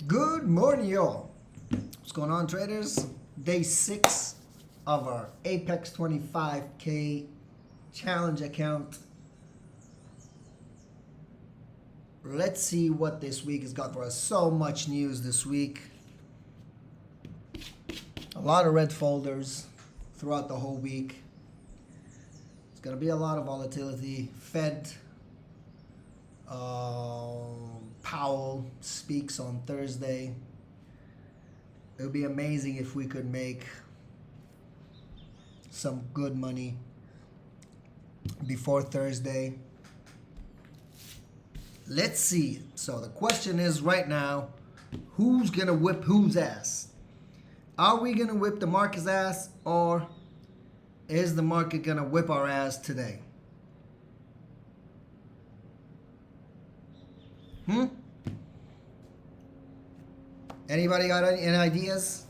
Good morning, y'all. What's going on, traders? Day 6 of our Apex 25K challenge account. Let's see what this week has got for us. So much news this week. A lot of red folders throughout the whole week. It's going to be a lot of volatility. Fed Powell speaks on Thursday. It would be amazing if we could make some good money before Thursday. Let's see. So the question is right now, who's going to whip whose ass? Are we going to whip the market's ass, or is the market going to whip our ass today? Anybody got any ideas?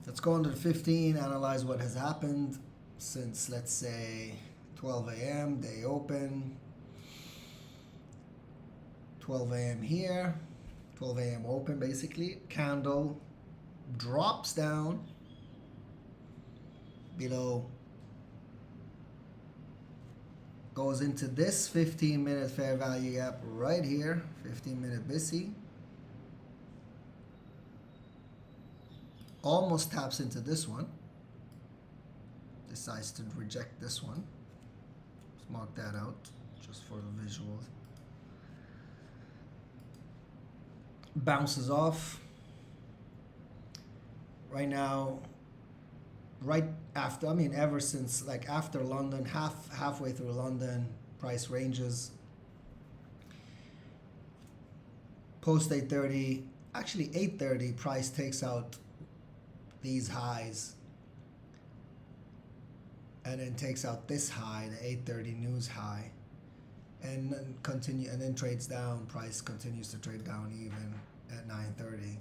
Let's go under 15, analyze what has happened since, let's say, 12 a.m. Day open. 12 a.m. here. 12 a.m. open, basically. Candle drops down below, goes into this 15-minute fair value gap right here, 15-minute BISI. Almost taps into this one. Decides to reject this one. Let's mark that out just for the visuals. Bounces off. Right now, right after, ever since, like after London, halfway through London, price ranges. Post 8:30, actually 8:30, price takes out these highs and then takes out this high, the 8:30 news high, and then trades down. Price continues to trade down even at 9:30.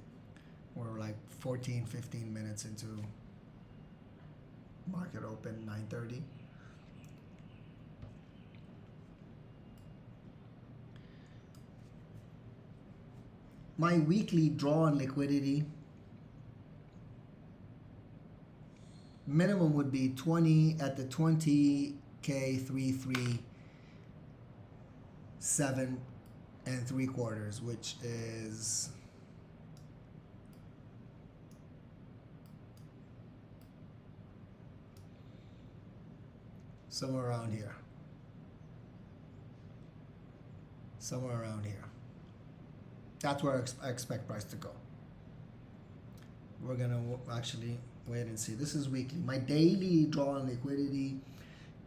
We're like 15 minutes into market open, 9:30. My weekly draw on liquidity minimum would be 20 at the 20K 337 3/4, which is somewhere around here. Somewhere around here. That's where I expect price to go. We're gonna actually wait and see. This is weekly. My daily draw on liquidity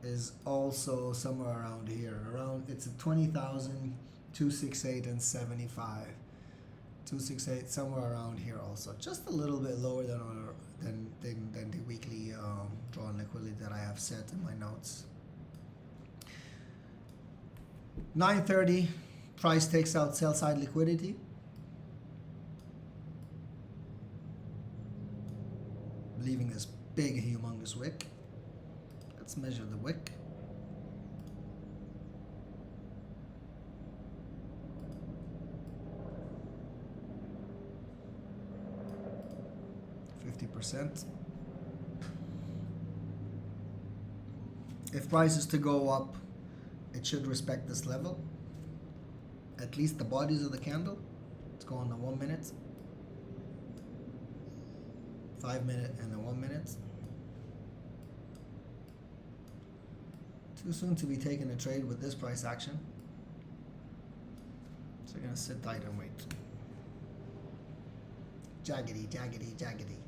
is also somewhere around here. It's at 20,000, 268 and 75. 268, somewhere around here also. Just a little bit lower than the weekly draw on liquidity that I have set in my notes. 9:30, price takes out sell side liquidity. Leaving this big, humongous wick. Let's measure the wick. %. If price is to go up, it should respect this level. At least the bodies of the candle. Let's go on the 1 minute. 5 minute and the 1 minute. Too soon to be taking a trade with this price action. So you're gonna sit tight and wait. Jaggedy, jaggedy, jaggedy.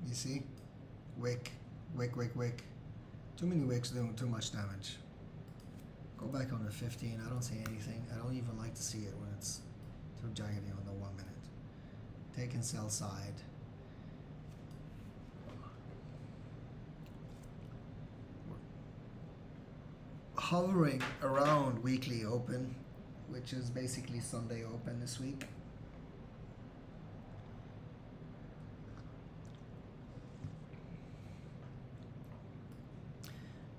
You see? Wick, wick. Too many wicks doing too much damage. Go back on the 15. I don't see anything. I don't even like to see it when it's too jaggedy on the 1 minute. Take and sell side. Hovering around weekly open, which is basically Sunday open this week.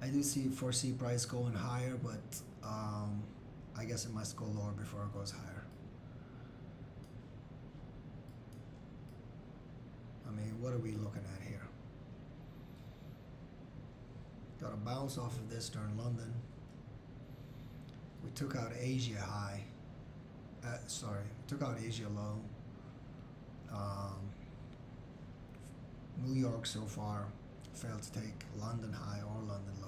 I do foresee price going higher, but I guess it must go lower before it goes higher. I mean, what are we looking at here? Got a bounce off of this during London. We took out Asia high. Took out Asia low. New York so far failed to take London high or London low.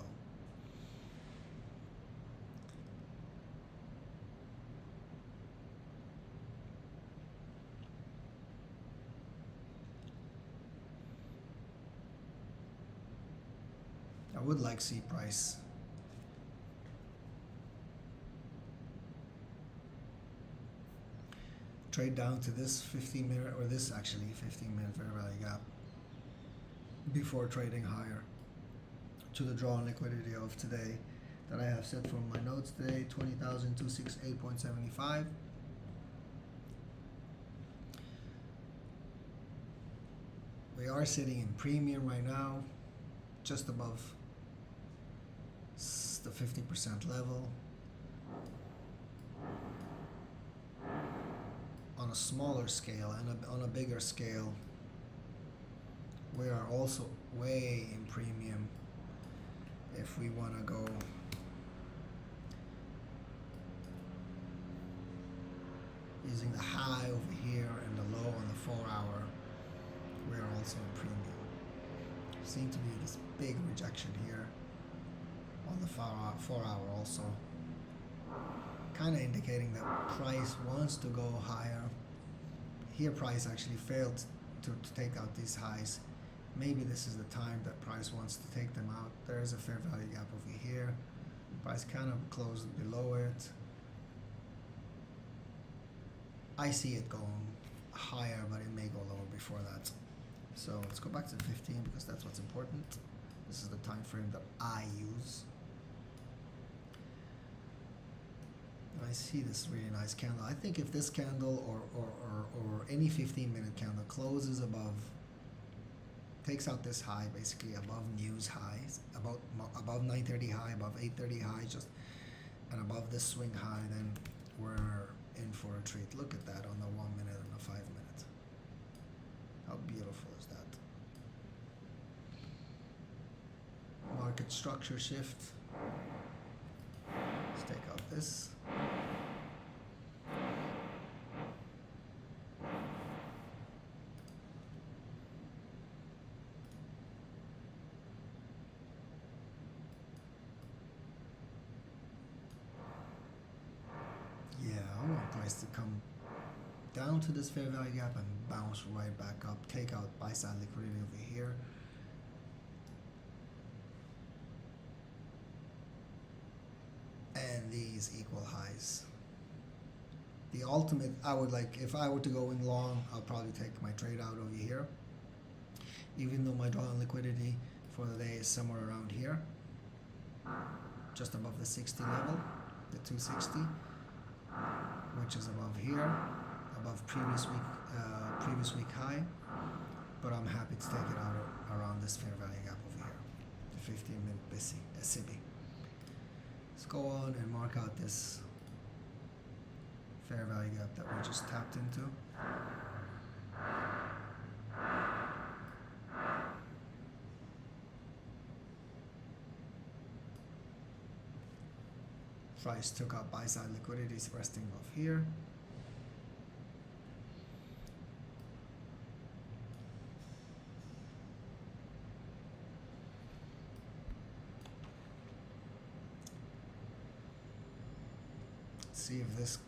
I would like C price. Trade down to this 15 minute, or this actually 15 minute fair value gap before trading higher to the draw on liquidity of today that I have set from my notes today, 20,268.75. We are sitting in premium right now, just above the 50% level. On a smaller scale and on a bigger scale, we are also way in premium if we want to go using the high over here and the low on the 4 hour. We are also in premium. Seem to be this big rejection here on the 4 hour also, kind of indicating that price wants to go higher. Here price actually failed to take out these highs. Maybe this is the time that price wants to take them out. There is a fair value gap over here. Price kind of closed below it. I see it going higher, but it may go lower before that. So let's go back to 15 because that's what's important. This is the time frame that I use. I see this really nice candle. I think if this candle or any 15-minute candle closes above, takes out this high, basically above news highs, above 9:30 high, above 8:30 high, just and above this swing high, then we're in for a treat. Look at that on the 1 minute and the 5 minute. How beautiful is that? Market structure shift. Let's take out this. Yeah, I want price to come down to this fair value gap and bounce right back up. Take out buy side liquidity over here. And these equal highs. The ultimate, I would like, if I were to go in long, I'll probably take my trade out over here. Even though my draw on liquidity for the day is somewhere around here, just above the 60 level, the 260, which is above here, above previous week high. But I'm happy to take it out around this fair value gap over here, the 15-minute SIBI. Let's go on and mark out this fair value gap that we just tapped into. Price took out buy side liquidity, is resting off here. See if this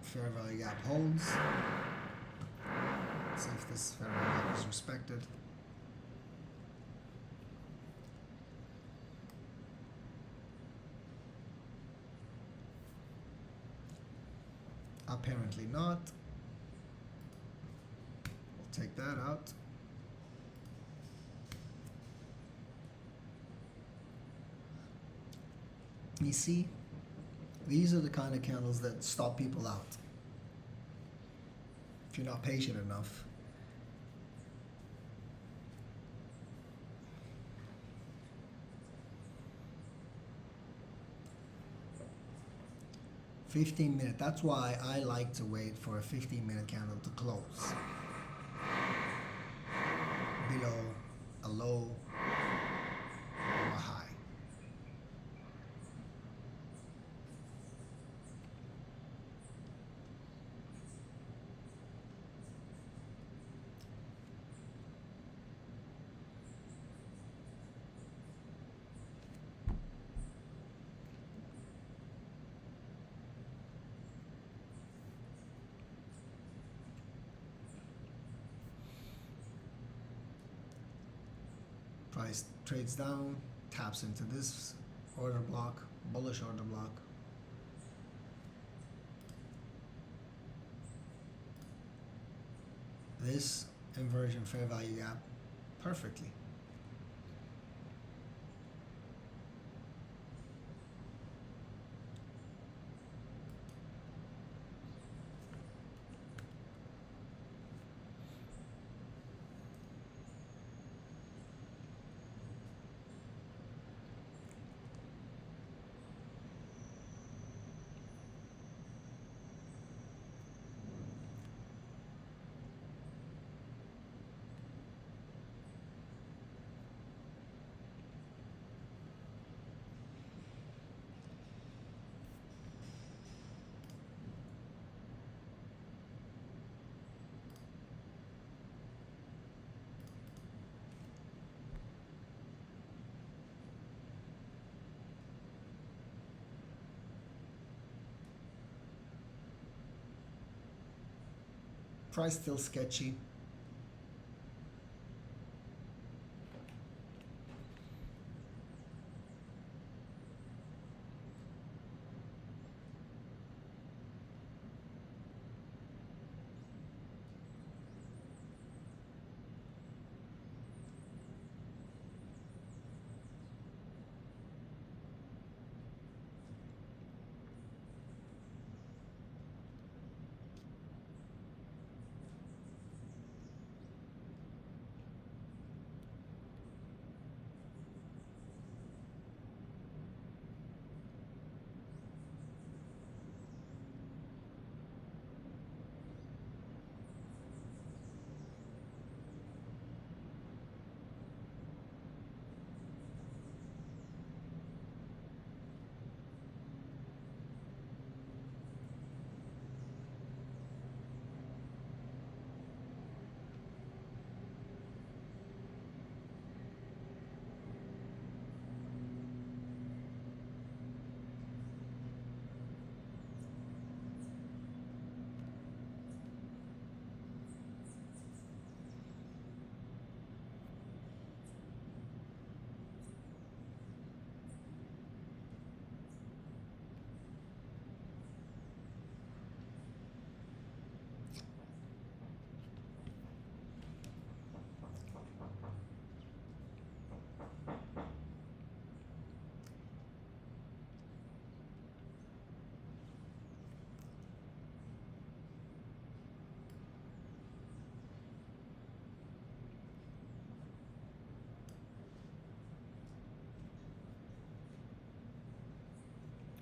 fair value gap holds. See if this fair value gap is respected. Apparently not. We'll take that out. You see, these are the kind of candles that stop people out. If you're not patient enough. $15-minute. That's why I like to wait for a 15-minute candle to close below a low or a high. Price trades down, taps into this order block, bullish order block. This inversion fair value gap perfectly. Price still sketchy.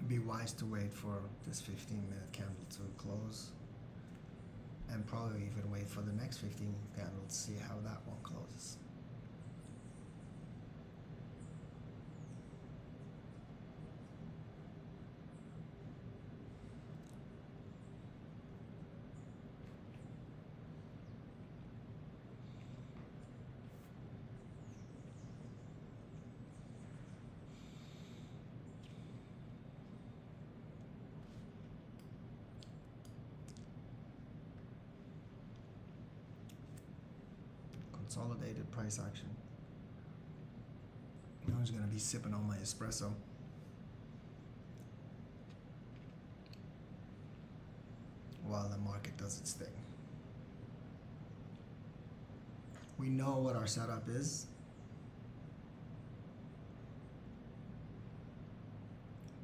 Be wise to wait for this 15-minute candle to close, and probably even wait for the next 15 candle to see how that one closes. Consolidated price action. I'm just gonna be sipping on my espresso. while the market does its thing. We know what our setup is.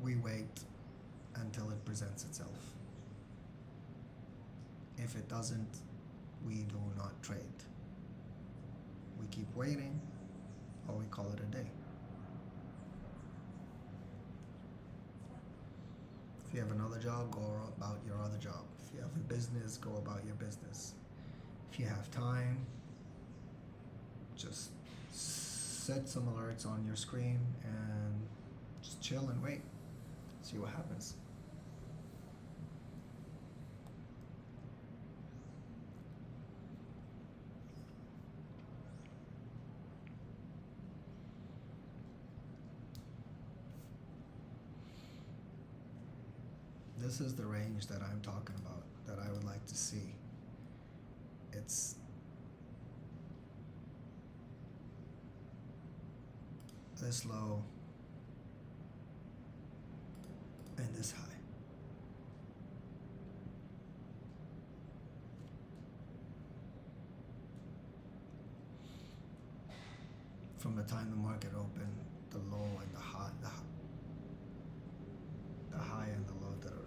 We wait until it presents itself. If it doesn't, we do not trade. We keep waiting, or we call it a day. If you have another job, go about your other job. If you have a business, go about your business. If you have time, just set some alerts on your screen and just chill and wait. See what happens. This is the range that I'm talking about, that I would like to see. It's this low and this high. From the time the market opened, the low and the high, the high and the low that are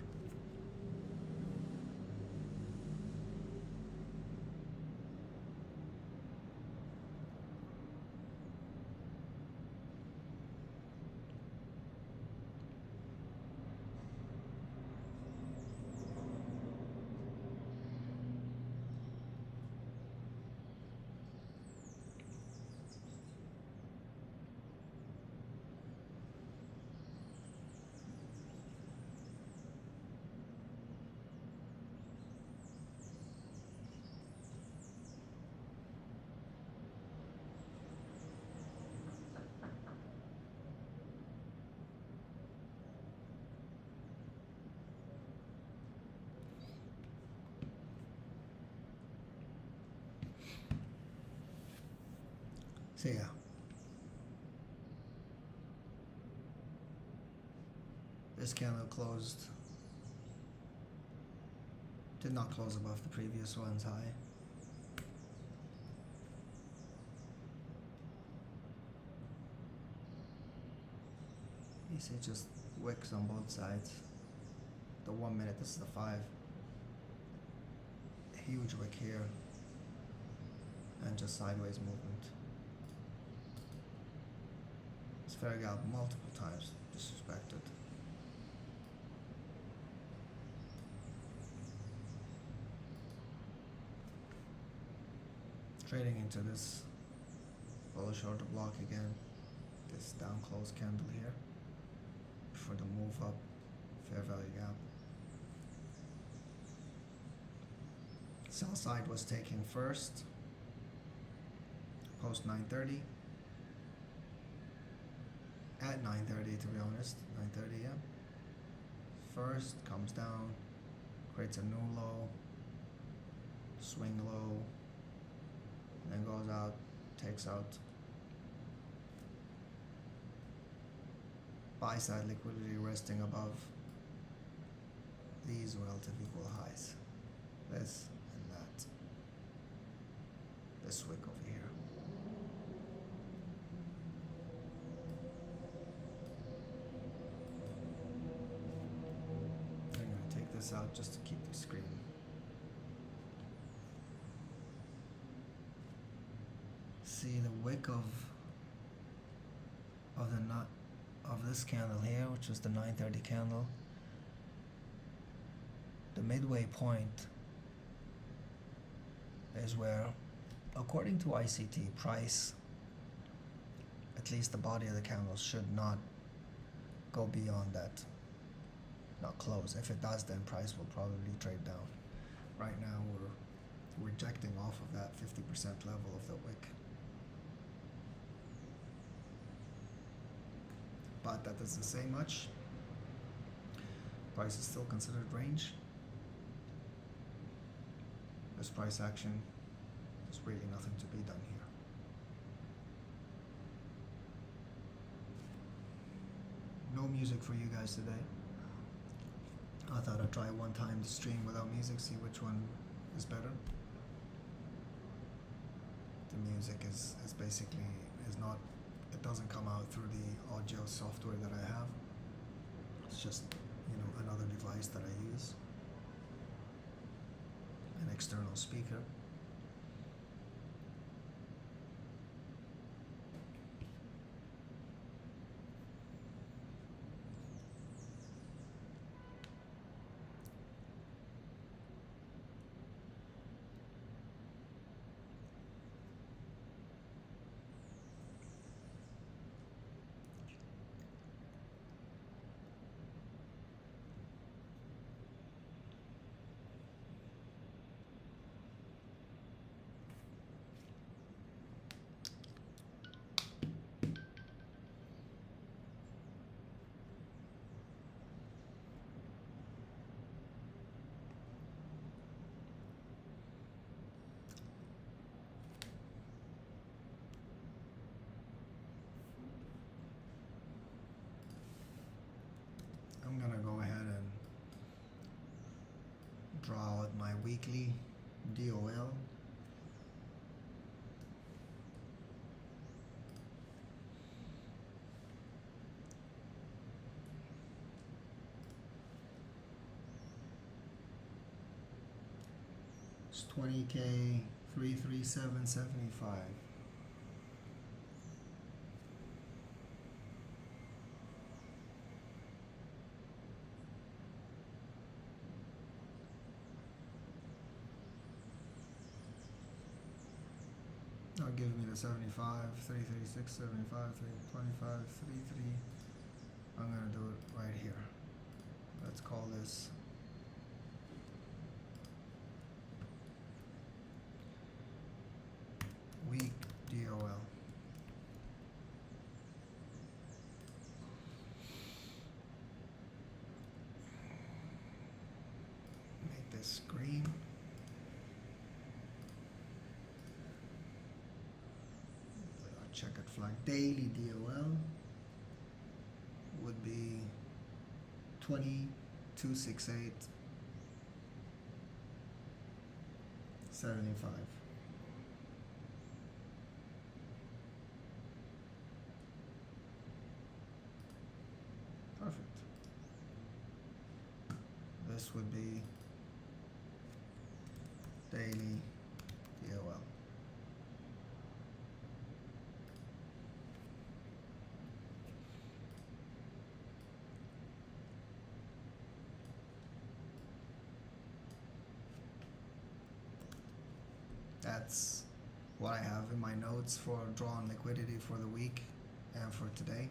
so yeah. This candle closed, did not close above the previous one's high. You see just wicks on both sides. The 1 minute, this is the 5. Huge wick here, and just sideways movement. It's fair gap multiple times, disrespected. Trading into this bullish order block again, this down close candle here, for the move up, fair value gap. Sell side was taking first, post 9:30. At 9:30 to be honest, 9:30 yeah. First comes down, creates a new low, swing low, and then goes out, takes out. Buy side liquidity resting above these relative equal highs. This and that. This wick over here. I'm gonna take this out just to keep the screen. See the wick of the nut of this candle here, which is the 9:30 candle. The midway point is where, according to ICT, price, at least the body of the candle, should not go beyond that, not close. If it does, then price will probably trade down. Right now we're rejecting off of that 50% level of the wick. But that doesn't say much. Price is still considered range. This price action, there's really nothing to be done here. No music for you guys today. I thought I'd try one time to stream without music, see which one is better. The music is basically is not, it doesn't come out through the audio software that I have. It's just, you know, another device that I use, an external speaker. I'm gonna go ahead and draw out my weekly DOL. It's 20K 33775. Now give me the 75, 336, 75, 325, 33. I'm gonna do it right here. Let's call this week DOL. Make this green. Checkered flag daily DOL would be 2268 75. Perfect. This would be daily DOL. That's what I have in my notes for drawn liquidity for the week and for today.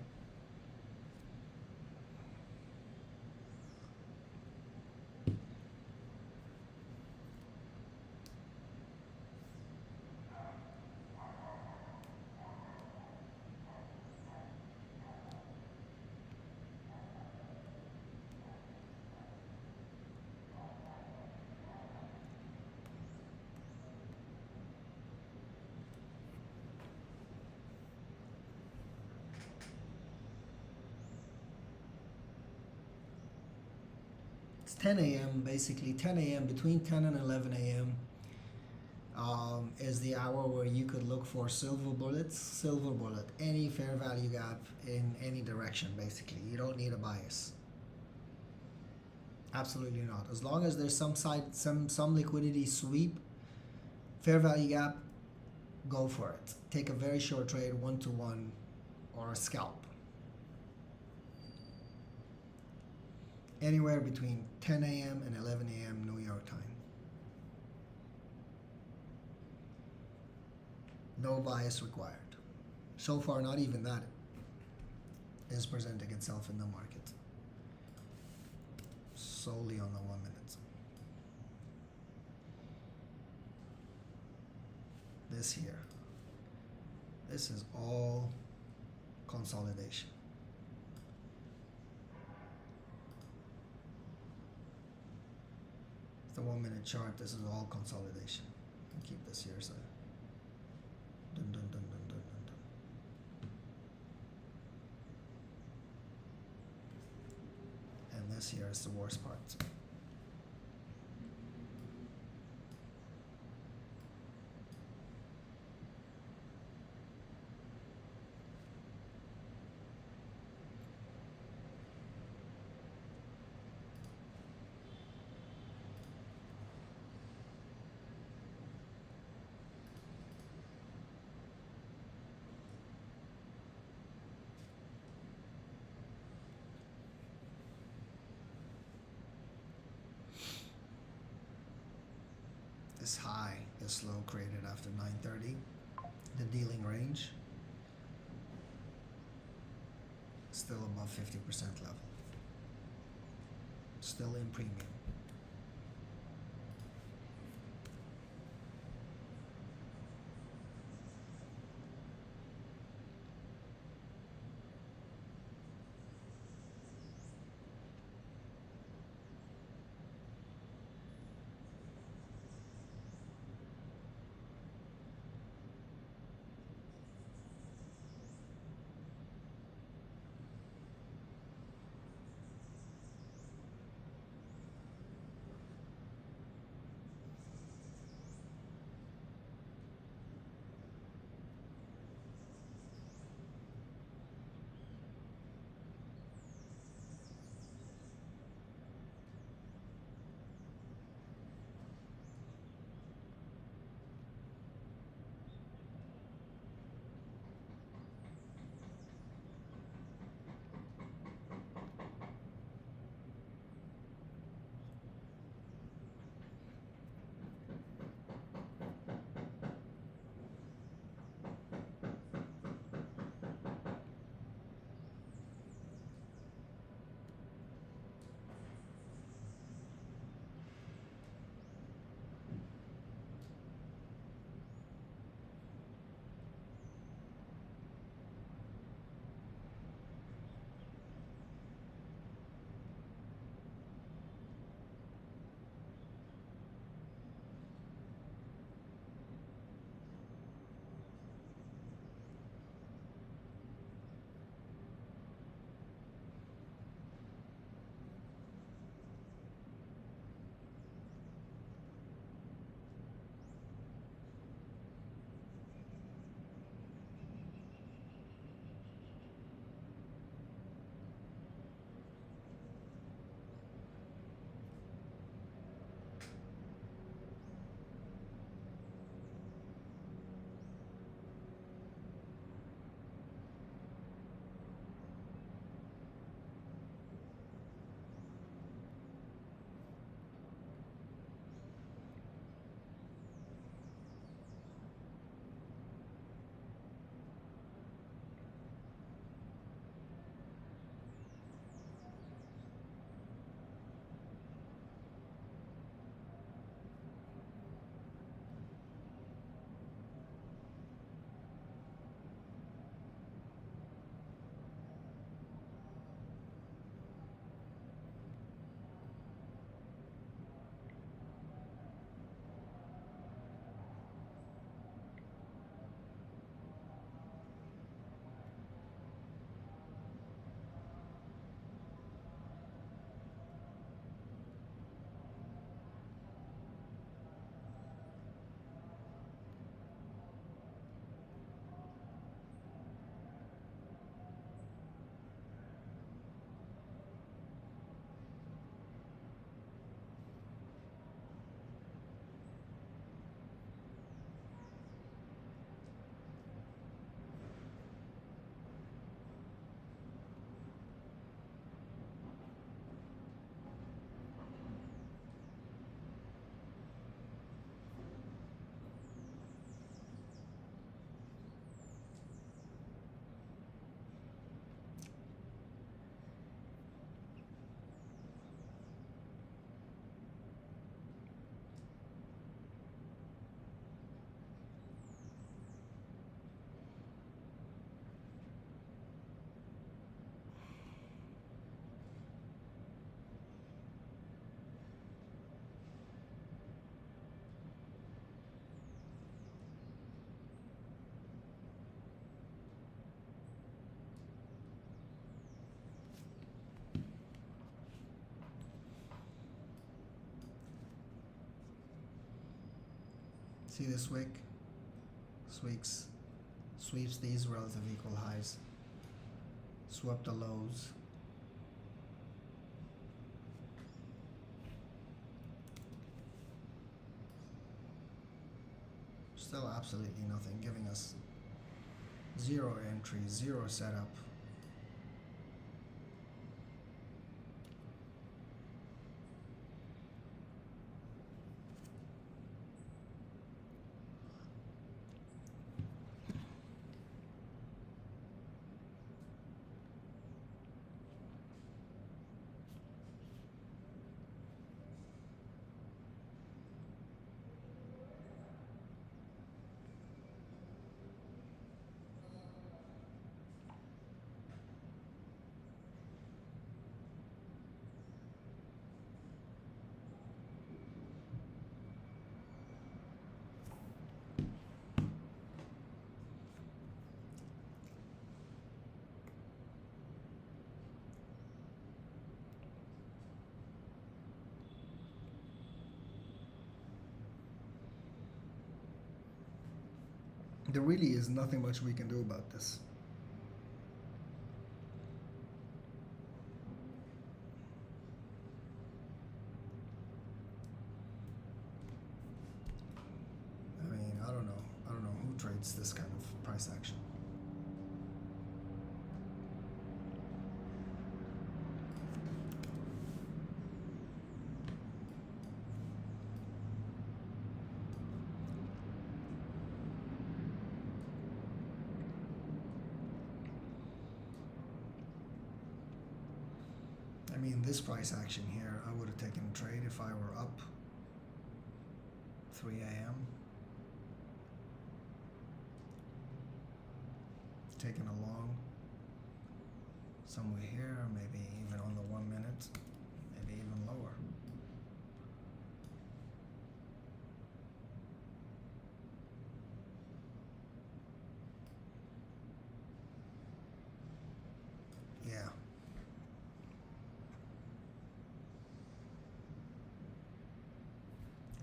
It's 10 a.m. basically. 10 a.m. between 10 and 11 a.m. Is the hour where you could look for silver bullets. Silver bullet, any fair value gap in any direction. Basically, you don't need a bias. Absolutely not. As long as there's some liquidity sweep, fair value gap, go for it. Take a very short trade, 1-to-1, or a scalp. Anywhere between 10 a.m. and 11 a.m. New York time. No bias required. So far, not even that is presenting itself in the market. Solely on the 1 minute. This here. This is all consolidation. The 1 minute chart, this is all consolidation. I'll keep this here so dun, dun, dun, dun, dun, dun, dun. And this here is the worst part. This high, this low created after 9:30, the dealing range, still above 50% level, still in premium. See this wick? Sweeps these relative equal highs. Swept the lows. Still absolutely nothing, giving us zero entry, zero setup. There really is nothing much we can do about this. I mean, I don't know who trades this kind of price action. I mean, this price action here, I would have taken a trade if I were up 3 a.m. Taken a long somewhere here, maybe even on the 1 minute, maybe even lower. Yeah.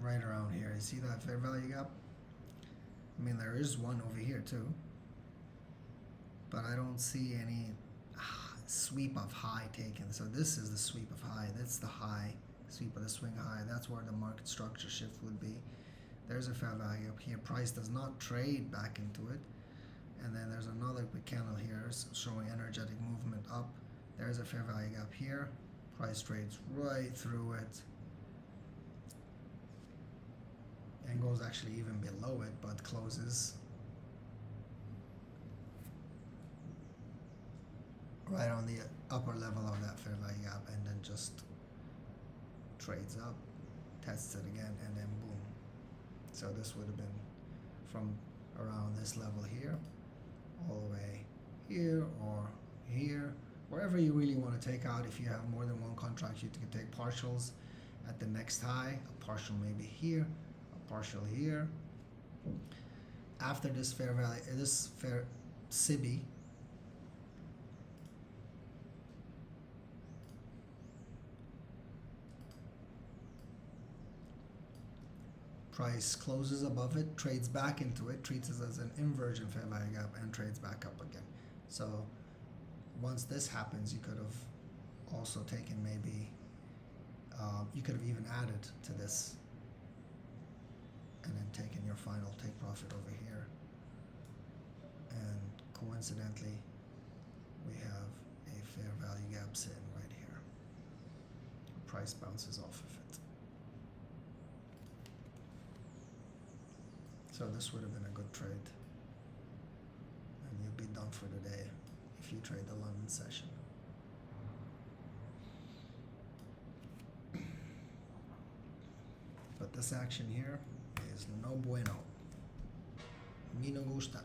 Right around here. You see that fair value gap? I mean, there is one over here too, but I don't see any sweep of high taken. So this is the sweep of high. That's the high, sweep of the swing high. That's where the market structure shift would be. There's a fair value up here. Price does not trade back into it. And then there's another big candle here showing energetic movement up. There's a fair value gap here. Price trades right through it. And goes actually even below it, but closes right on the upper level of that fair value gap, and then just trades up, tests it again, and then boom. So this would have been from around this level here all the way here or here, wherever you really want to take out. If you have more than one contract, you can take partials at the next high, a partial maybe here, partial here. After this fair value, this fair SIBI, price closes above it, trades back into it, treats it as an inversion fair value gap, and trades back up again. So once this happens, you could have also taken maybe, you could have even added to this and then taken your final take profit over here. And coincidentally, we have a fair value gap sitting right here. Price bounces off of it. So this would have been a good trade. And you'd be done for the day if you trade the London session. But this action here is no bueno. Mi no gusta.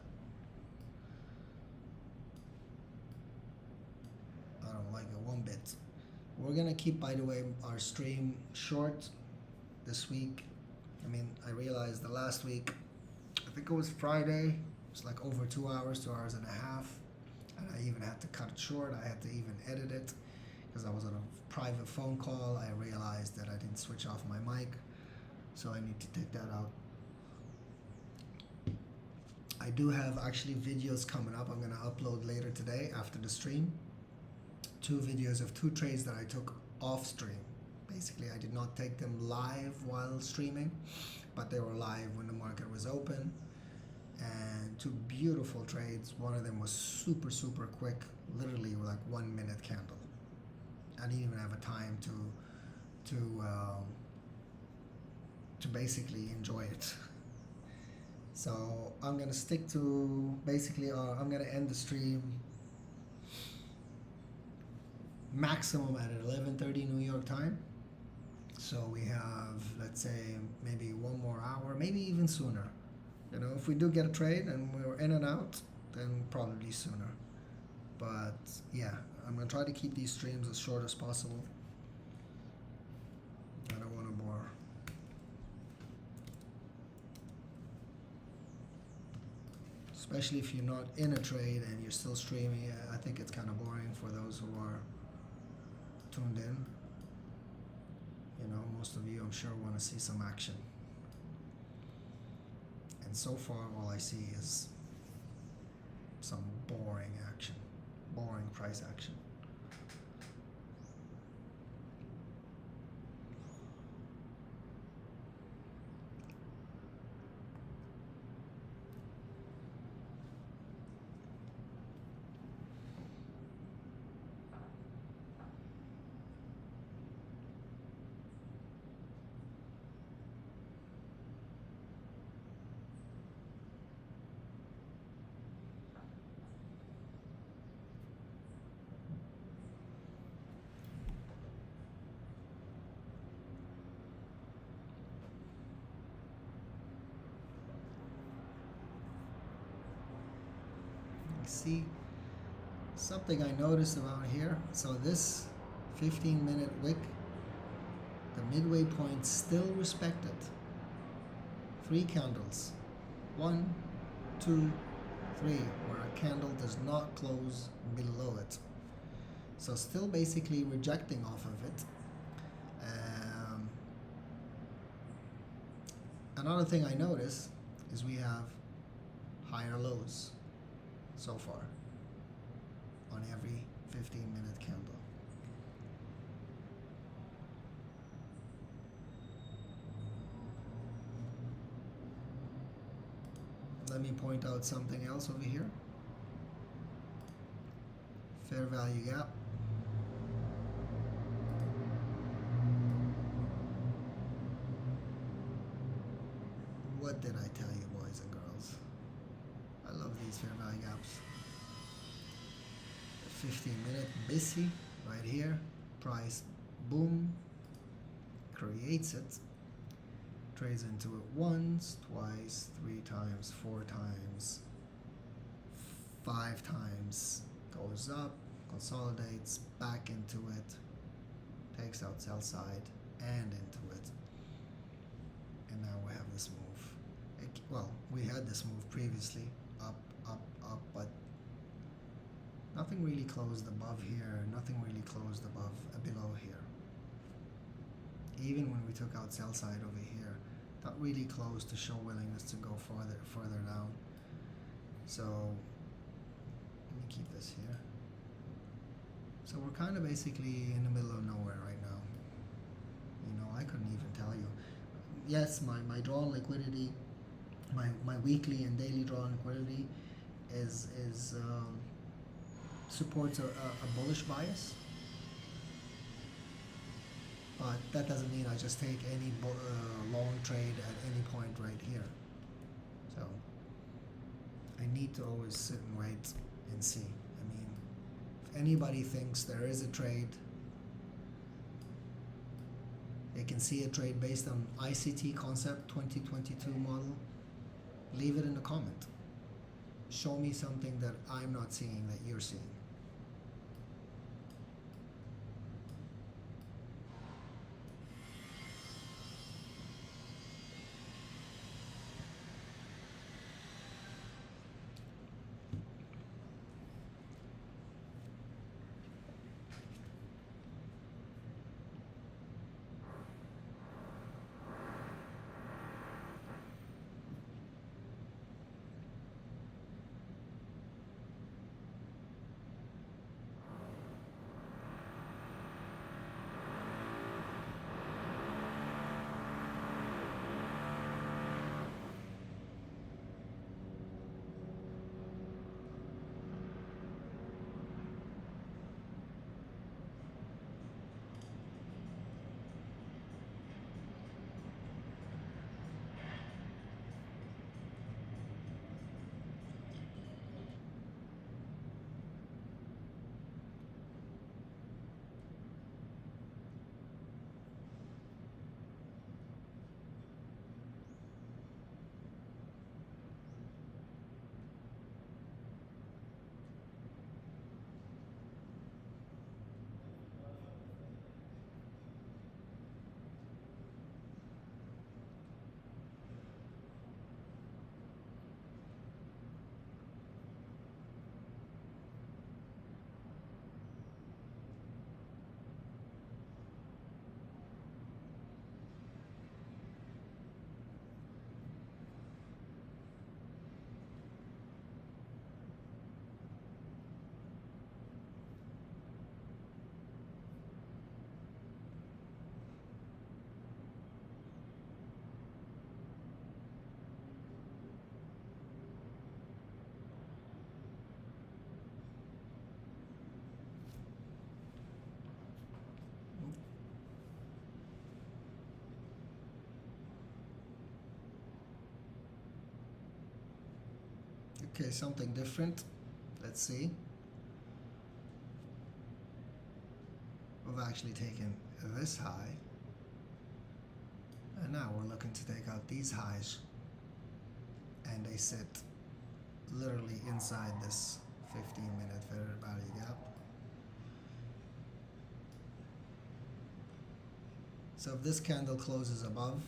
I don't like it one bit. We're gonna keep, by the way, our stream short this week. I mean, I realized the last week, I think it was Friday, it was like over 2 hours, 2 hours and a half. And I even had to cut it short. I had to even edit it because I was on a private phone call. I realized that I didn't switch off my mic. So I need to take that out. I do have actually videos coming up. I'm going to upload later today after the stream. 2 videos of 2 trades that I took off stream. Basically, I did not take them live while streaming, but they were live when the market was open. And 2 beautiful trades. One of them was super, super quick, literally like 1 minute candle. I didn't even have a time to basically enjoy it. So I'm gonna stick to basically, I'm gonna end the stream maximum at 11:30 New York time. So we have, let's say, maybe 1 more hour, maybe even sooner. You know, if we do get a trade and we're in and out, then probably sooner. But yeah, I'm gonna try to keep these streams as short as possible. I don't want to bore. Especially if you're not in a trade and you're still streaming, I think it's kind of boring for those who are tuned in. You know, most of you, I'm sure, want to see some action. And so far, all I see is some boring action, boring price action. See something I noticed about here. So this 15-minute wick, the midway point still respected. 3 candles, 1, 2, 3, where a candle does not close below it. So still basically rejecting off of it. Another thing I notice is we have higher lows so far on every 15-minute candle. Let me point out something else over here. Fair value gap. What did I tell you, boys and girls? I love these fair value gaps. 15-minute busy right here. Price, boom, creates it. Trades into it once, twice, 3 times, 4 times, 5 times. Goes up, consolidates, back into it, takes out sell side and into it. And now we have this move. Well, we had this move previously, up, up, up, but nothing really closed above here, nothing really closed above, below here. Even when we took out sell side over here, not really close to show willingness to go further down. So let me keep this here. So we're kind of basically in the middle of nowhere right now. You know, I couldn't even tell you. Yes, my drawn liquidity, my weekly and daily drawn liquidity is supports a bullish bias. But that doesn't mean I just take any long trade at any point right here. So I need to always sit and wait and see. I mean, if anybody thinks there is a trade, they can see a trade based on ICT concept 2022 model, leave it in the comment. Show me something that I'm not seeing that you're seeing. Okay, something different. Let's see. We've actually taken this high, and now we're looking to take out these highs, and they sit literally inside this 15-minute fair value gap. So if this candle closes above,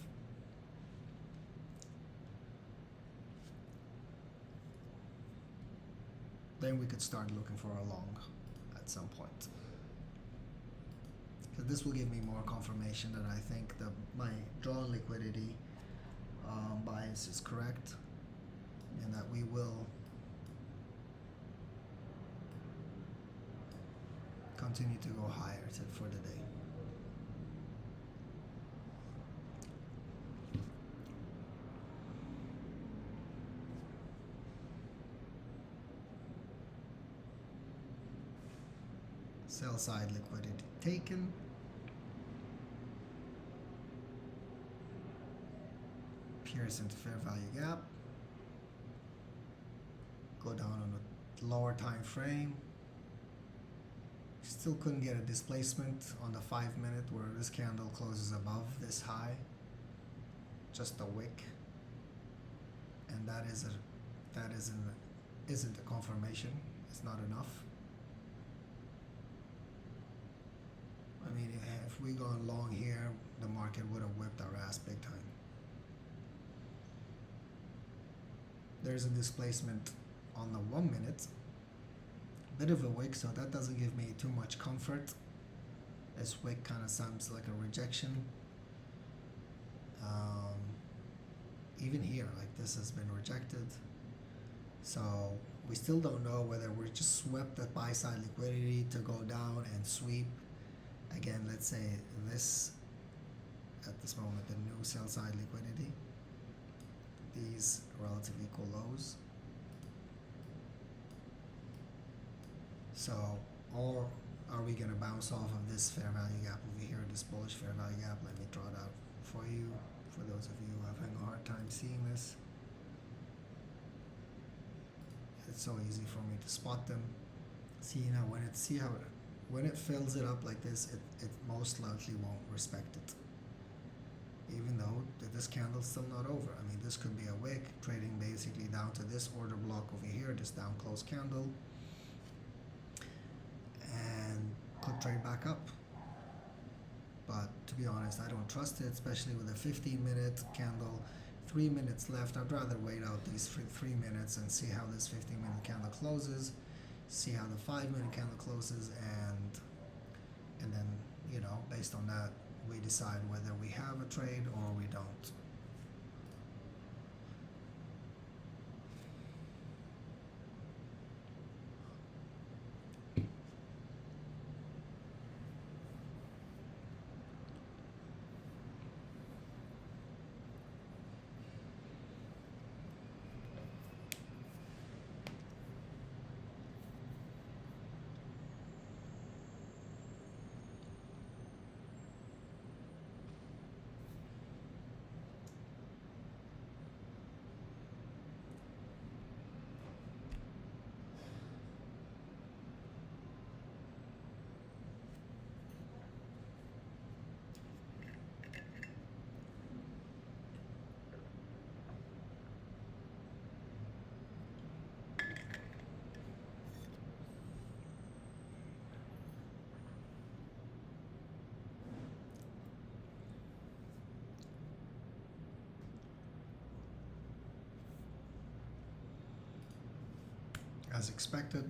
then we could start looking for a long at some point. Because this will give me more confirmation that I think that my drawn liquidity bias is correct, and that we will continue to go higher for the day. Sell side liquidity taken. Pierce into fair value gap. Go down on a lower time frame. Still couldn't get a displacement on the 5-minute where this candle closes above this high. Just a wick, and that isn't a confirmation. It's not enough. I mean, if we gone long here, the market would have whipped our ass big time. There's a displacement on the 1-minute. Bit of a wick, so that doesn't give me too much comfort. This wick kind of sounds like a rejection. Even here, like this has been rejected. So we still don't know whether we're just swept at buy side liquidity to go down and sweep. Again, let's say this, at this moment, the new sell side liquidity. These relative equal lows. So, or are we going to bounce off of this fair value gap over here, this bullish fair value gap? Let me draw it out for you, for those of you who are having a hard time seeing this. It's so easy for me to spot them. See now when it fills it up like this, it most likely won't respect it. Even though this candle's still not over. I mean, this could be a wick trading basically down to this order block over here, this down close candle, and could trade back up. But to be honest, I don't trust it, especially with a 15-minute candle, 3 minutes left. I'd rather wait out these 3 minutes and see how this 15-minute candle closes, see how the 5-minute candle closes, and then, you know, based on that, we decide whether we have a trade or we don't. As expected,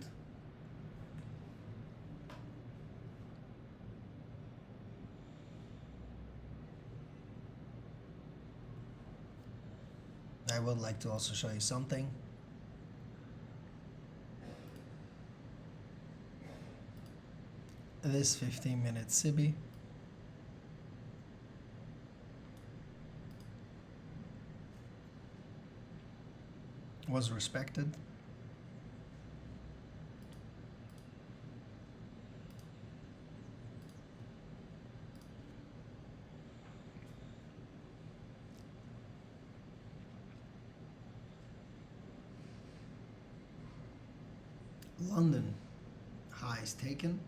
I would like to also show you something. This 15-minute SIBI was respected. London highs taken.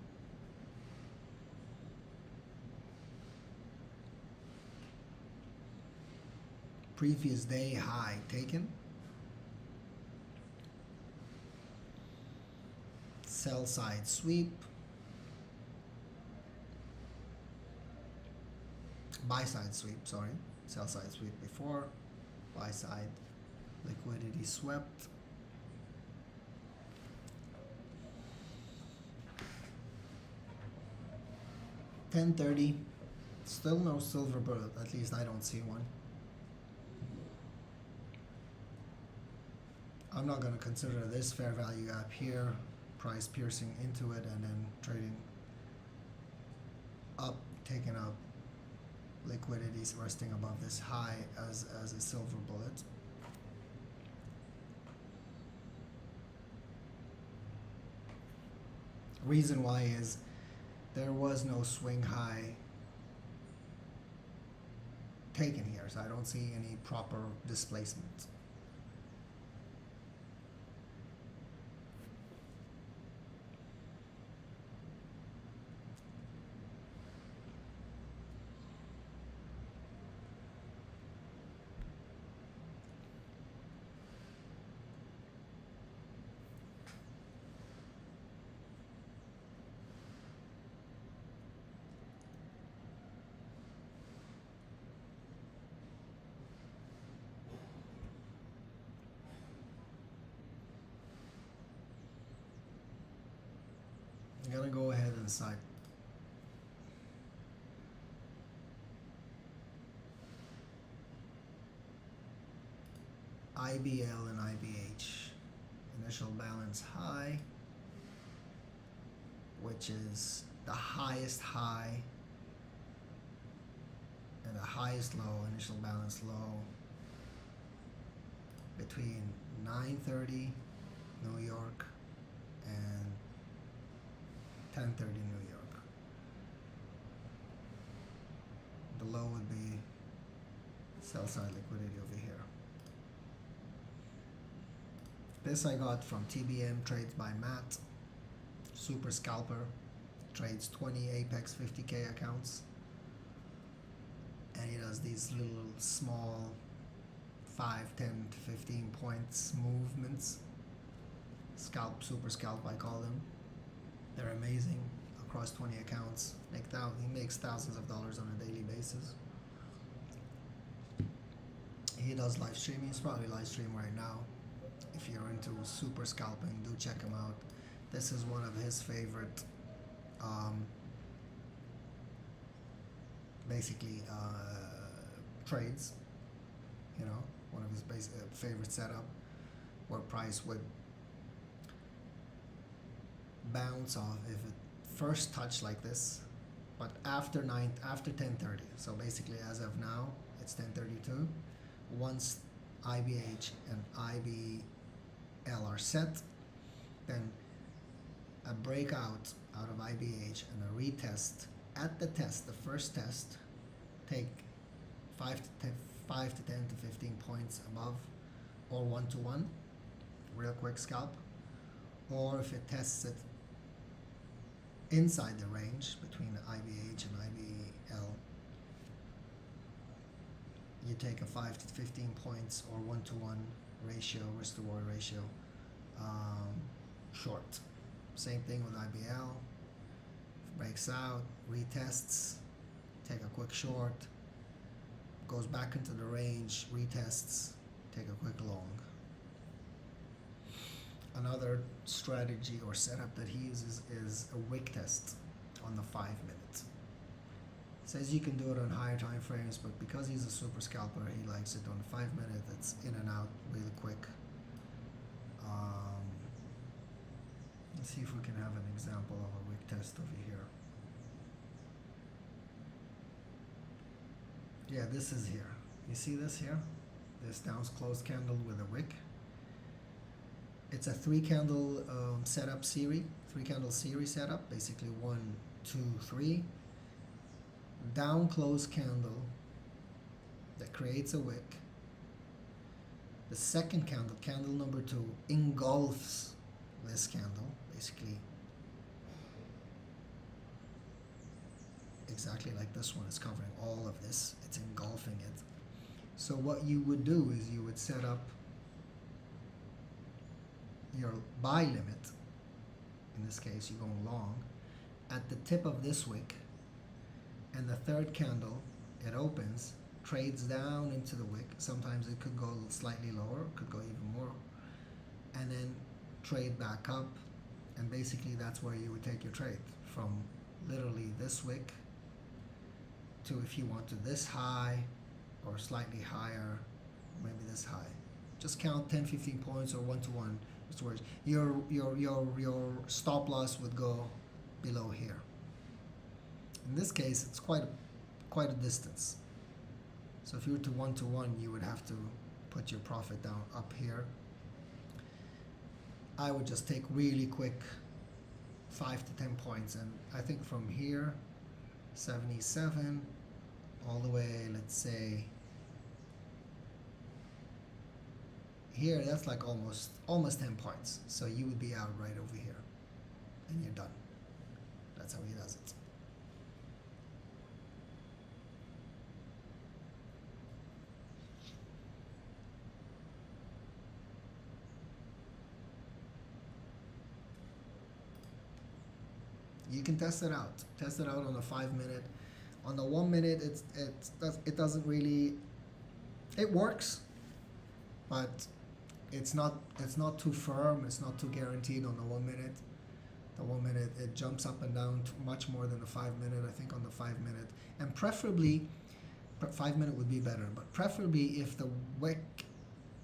Previous day high taken. Sell side sweep. Buy side sweep, sorry. Sell side sweep before. Buy side liquidity swept. $10.30. Still no silver bullet, at least I don't see one. I'm not going to consider this fair value gap here, price piercing into it and then trading up, taking up liquidities resting above this high as a silver bullet. Reason why is there was no swing high taken here, so I don't see any proper displacement. I'm gonna go ahead and cite IBL and IBH. Initial balance high, which is the highest high and the highest low, initial balance low, between 9:30 New York and 10:30 New York. The low would be sell side liquidity over here. This I got from TBM Trades by Matt. Super scalper. Trades 20 Apex 50K accounts. And he does these little small 5, 10 to 15 points movements. Scalp, super scalp I call them. They're amazing across 20 accounts. He makes thousands of dollars on a daily basis. He does live streaming. He's probably live streaming right now. If you're into super scalping, do check him out. This is one of his favorite, trades. You know, one of his favorite setup, where price would bounce off if it first touched like this, but after 10:30. So basically, as of now, it's 10:32. Once IBH and IBL are set, then a breakout out of IBH and a retest at the test, the first test, take 5 to 10 to 15 points above, or 1-to-1, real quick scalp, or if it tests it inside the range between IBH and IBL, you take a 5 to 15 points or 1-to-1 ratio, risk to reward ratio, short. Same thing with IBL. Breaks out, retests, take a quick short, goes back into the range, retests, take a quick long. Another strategy or setup that he uses is a wick test on the 5 minutes. Says you can do it on higher time frames, but because he's a super scalper, he likes it on 5 minutes. It's in and out really quick. Let's see if we can have an example of a wick test over here. Yeah, this is here. You see this here? This down closed candle with a wick. It's a 3-candle setup series, 3-candle series setup, basically 1, 2, 3. Down closed candle that creates a wick. The second candle, candle number 2, engulfs this candle, basically exactly like this one. It's covering all of this. It's engulfing it. So what you would do is you would set up your buy limit. In this case, you're going long at the tip of this wick, and the third candle, it opens, trades down into the wick. Sometimes it could go slightly lower, could go even more, and then trade back up. And basically that's where you would take your trade, from literally this wick to, if you want to, this high or slightly higher, maybe this high. Just count 10-15 points or 1-to-1. Your stop loss would go below here. In this case, it's quite a distance. So if you were to 1-to-1, you would have to put your profit down up here. I would just take really quick 5 to 10 points, and I think from here, 77, all the way, let's say here, that's like almost 10 points. So you would be out right over here, and you're done. That's how he does it. You can test it out. Test it out on the 5-minute. On the 1 minute, it doesn't really. It works, but it's not too firm. It's not too guaranteed on the 1 minute. The 1 minute, it jumps up and down much more than the 5-minute. I think on the 5-minute, and preferably, 5-minute would be better. But preferably if the wick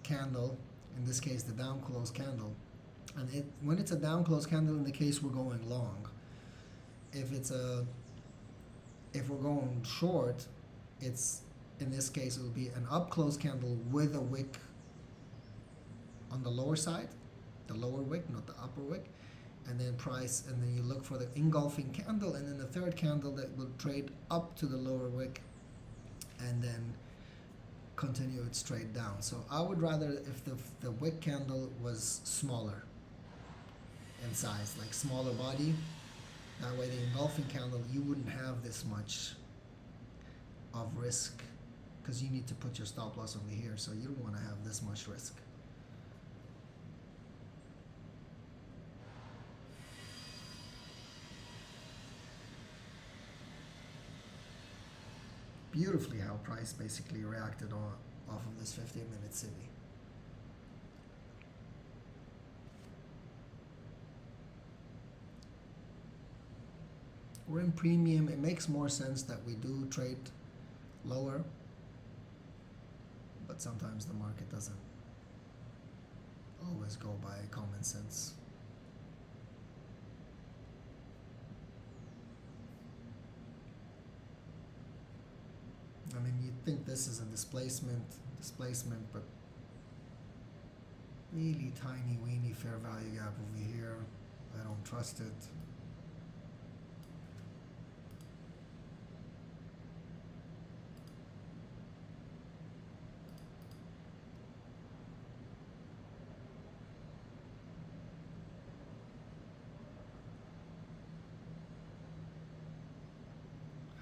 candle, in this case the down close candle, and when it's a down close candle, in the case we're going long. If we're going short, it's, in this case, it will be an up close candle with a wick on the lower side, the lower wick, not the upper wick, and then price, and then you look for the engulfing candle, and then the third candle that will trade up to the lower wick, and then continue its trade down. So I would rather if the wick candle was smaller in size, like smaller body. That way the engulfing candle, you wouldn't have this much of risk, because you need to put your stop loss over here, so you don't want to have this much risk. Beautifully how price basically reacted off of this 15-minute city. We're in premium. It makes more sense that we do trade lower, but sometimes the market doesn't always go by common sense. I mean, you'd think this is a displacement, but really tiny, weeny fair value gap over here. I don't trust it.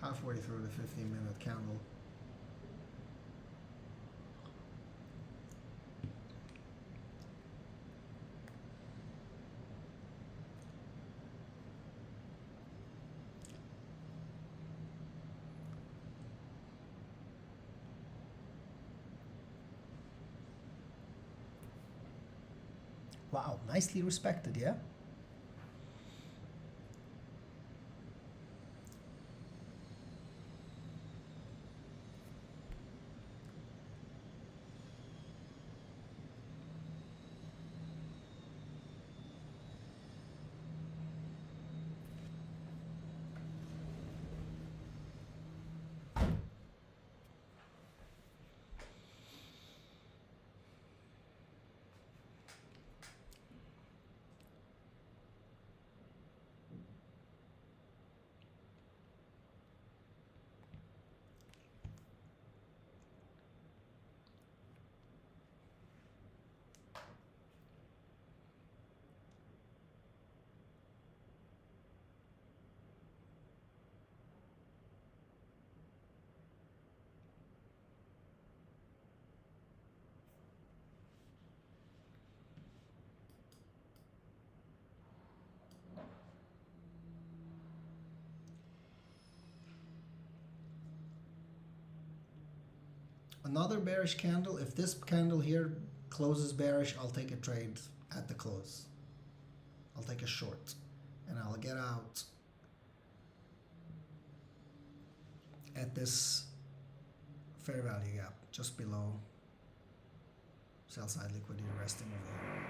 Halfway through the 15-minute candle. Wow, nicely respected, yeah? another bearish candle. If this candle here closes bearish, I'll take a trade at the close. I'll take a short and I'll get out at this fair value gap just below sell side liquidity resting over here.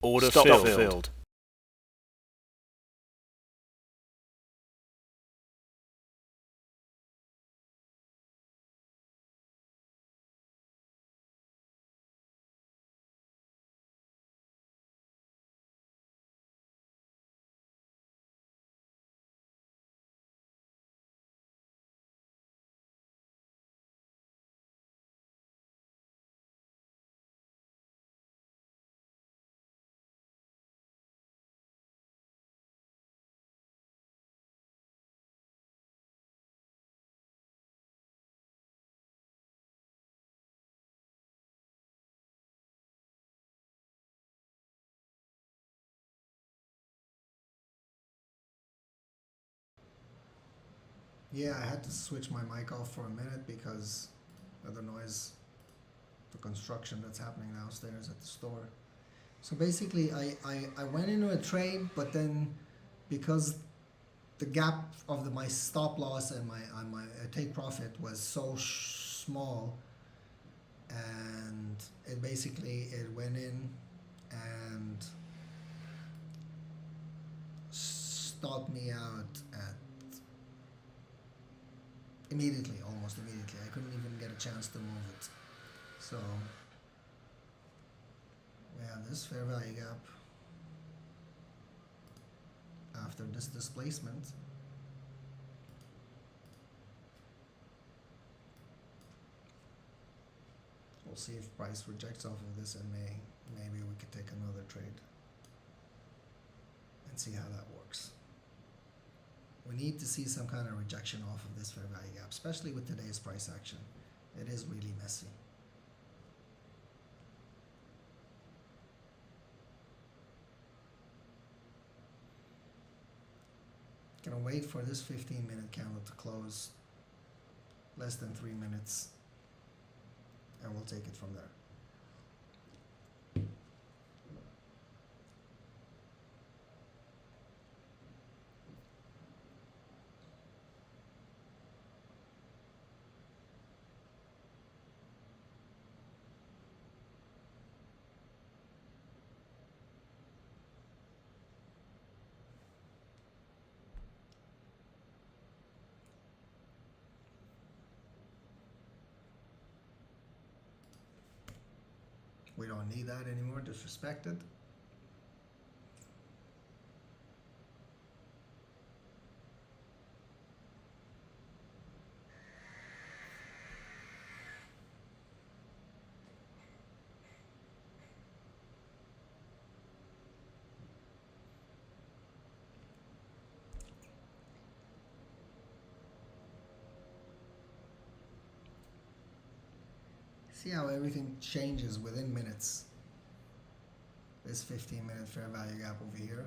Order filled. Yeah, I had to switch my mic off for a minute because of the noise, the construction that's happening downstairs at the store. So basically, I went into a trade, but then because the gap of my stop loss and my take profit was so small, and it went in and stopped me out at almost immediately. I couldn't even get a chance to move it. So we have this fair value gap after this displacement. We'll see if price rejects off of this and maybe we could take another trade and see how that works. We need to see some kind of rejection off of this fair value gap, especially with today's price action. It is really messy. Gonna wait for this 15-minute candle to close, less than 3 minutes, and we'll take it from there. We don't need that anymore, disrespected. See how everything changes within minutes. This 15-minute fair value gap over here.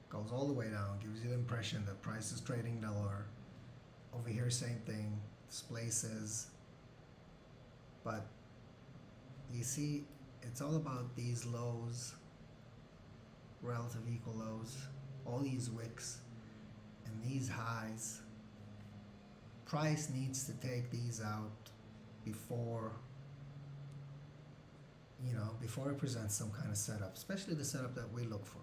Goes all the way down, gives you the impression that price is trading lower. Over here, same thing, displaces. But you see, it's all about these lows, relative equal lows, all these wicks, and these highs. Price needs to take these out before it presents some kind of setup, especially the setup that we look for.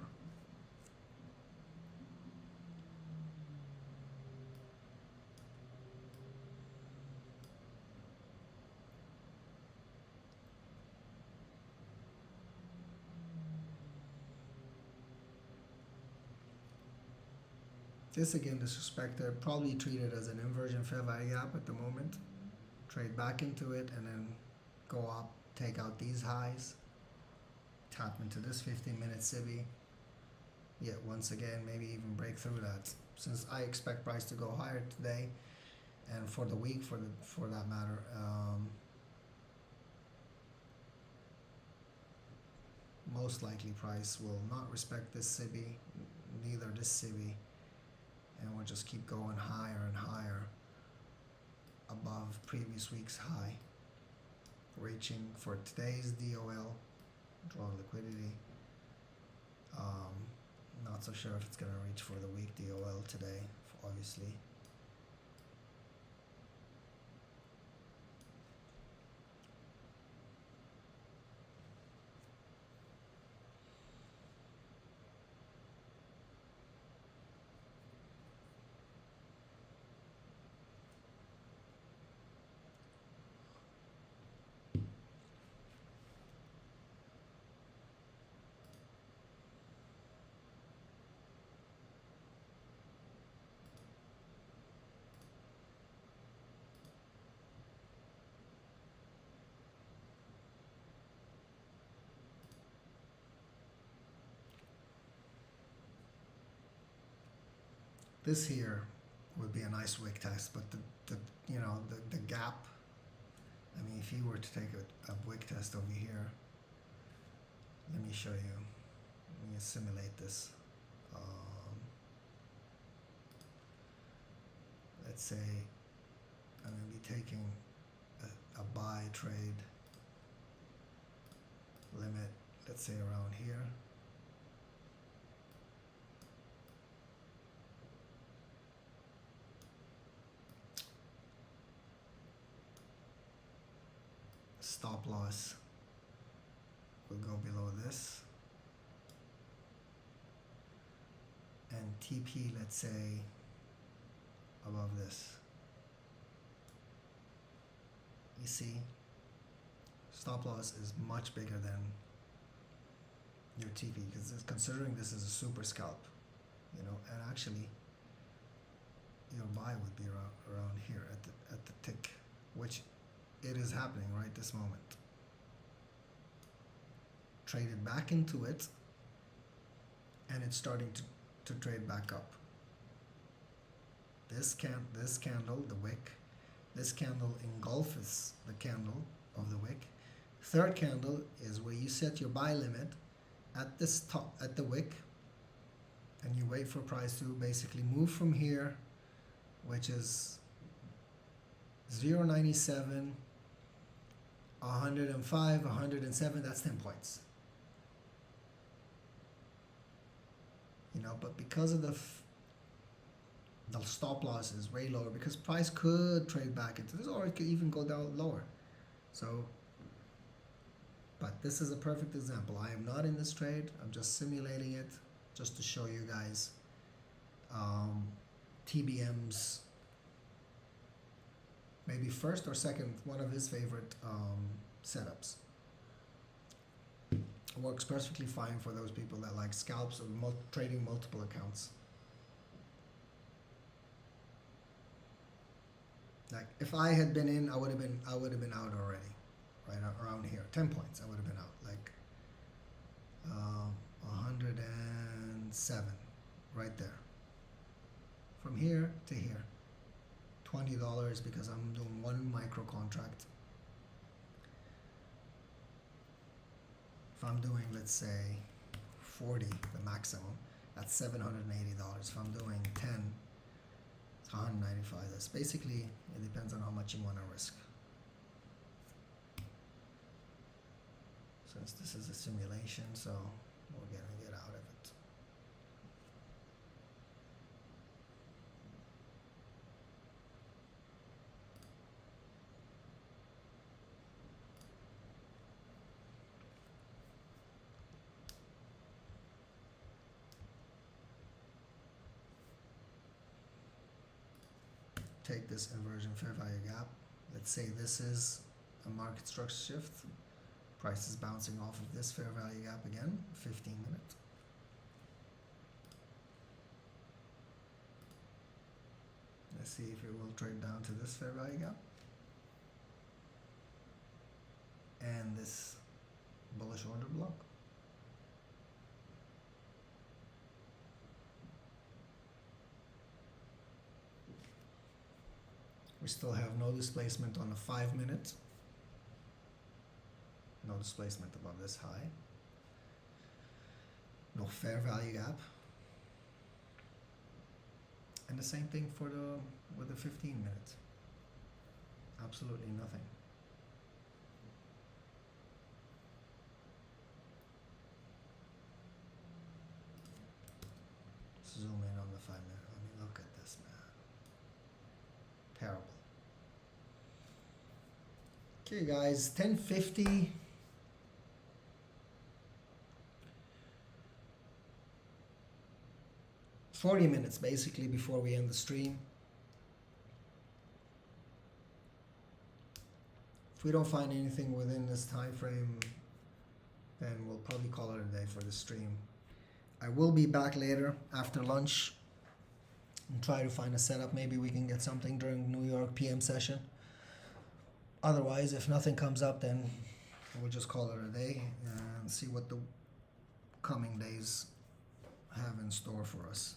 This again, the suspected, probably treated as an inversion fair value gap at the moment. Trade back into it and then go up, take out these highs, tap into this 15-minute SIBI. Yet once again, maybe even break through that. Since I expect price to go higher today, and for the week, for that matter, most likely price will not respect this SIBI, neither this SIBI, and we'll just keep going higher and higher above previous week's high, reaching for today's DOL, draw liquidity. Not so sure if it's going to reach for the week DOL today, obviously. This here would be a nice wick test, but the gap. I mean, if you were to take a wick test over here, let me show you. Let me simulate this. Let's say I'm going to be taking a buy trade limit, let's say around here. Stop loss will go below this, and TP, let's say, above this. You see, stop loss is much bigger than your TP, because considering this is a super scalp, and actually your buy would be around here at the tick, which it is happening right this moment. Traded back into it, and it's starting to trade back up. This candle, the wick, this candle engulfs the candle of the wick. Third candle is where you set your buy limit at this top, at the wick, and you wait for price to basically move from here, which is 0.97, 105, 107, that's 10 points. But because of the stop loss is way lower, because price could trade back into this, or it could even go down lower. So, but this is a perfect example. I am not in this trade. I'm just simulating it just to show you guys TBM's maybe first or second, one of his favorite setups. Works perfectly fine for those people that like scalps or trading multiple accounts. Like if I had been in, I would have been out already, right around here. 10 points, I would have been out. Like 107, right there. From here to here, $20 because I'm doing one micro contract. If I'm doing, let's say, 40, the maximum, that's $780. If I'm doing 10, it's 195. That's basically, it depends on how much you want to risk. Since this is a simulation, so we're going to get out of it. Take this inversion fair value gap. Let's say this is a market structure shift. Price is bouncing off of this fair value gap again, 15 minutes. Let's see if it will trade down to this fair value gap. And this bullish order block. We still have no displacement on the 5 minute. No displacement above this high. No fair value gap. And the same thing for the with the 15 minutes. Absolutely nothing. Zoom in on the 5 minute. I mean, look at this, man. Terrible. Okay, guys, 10:50. $40 minutes basically before we end the stream. If we don't find anything within this time frame, then we'll probably call it a day for the stream. I will be back later after lunch and try to find a setup. Maybe we can get something during New York PM session. Otherwise, if nothing comes up, then we'll just call it a day and see what the coming days have in store for us.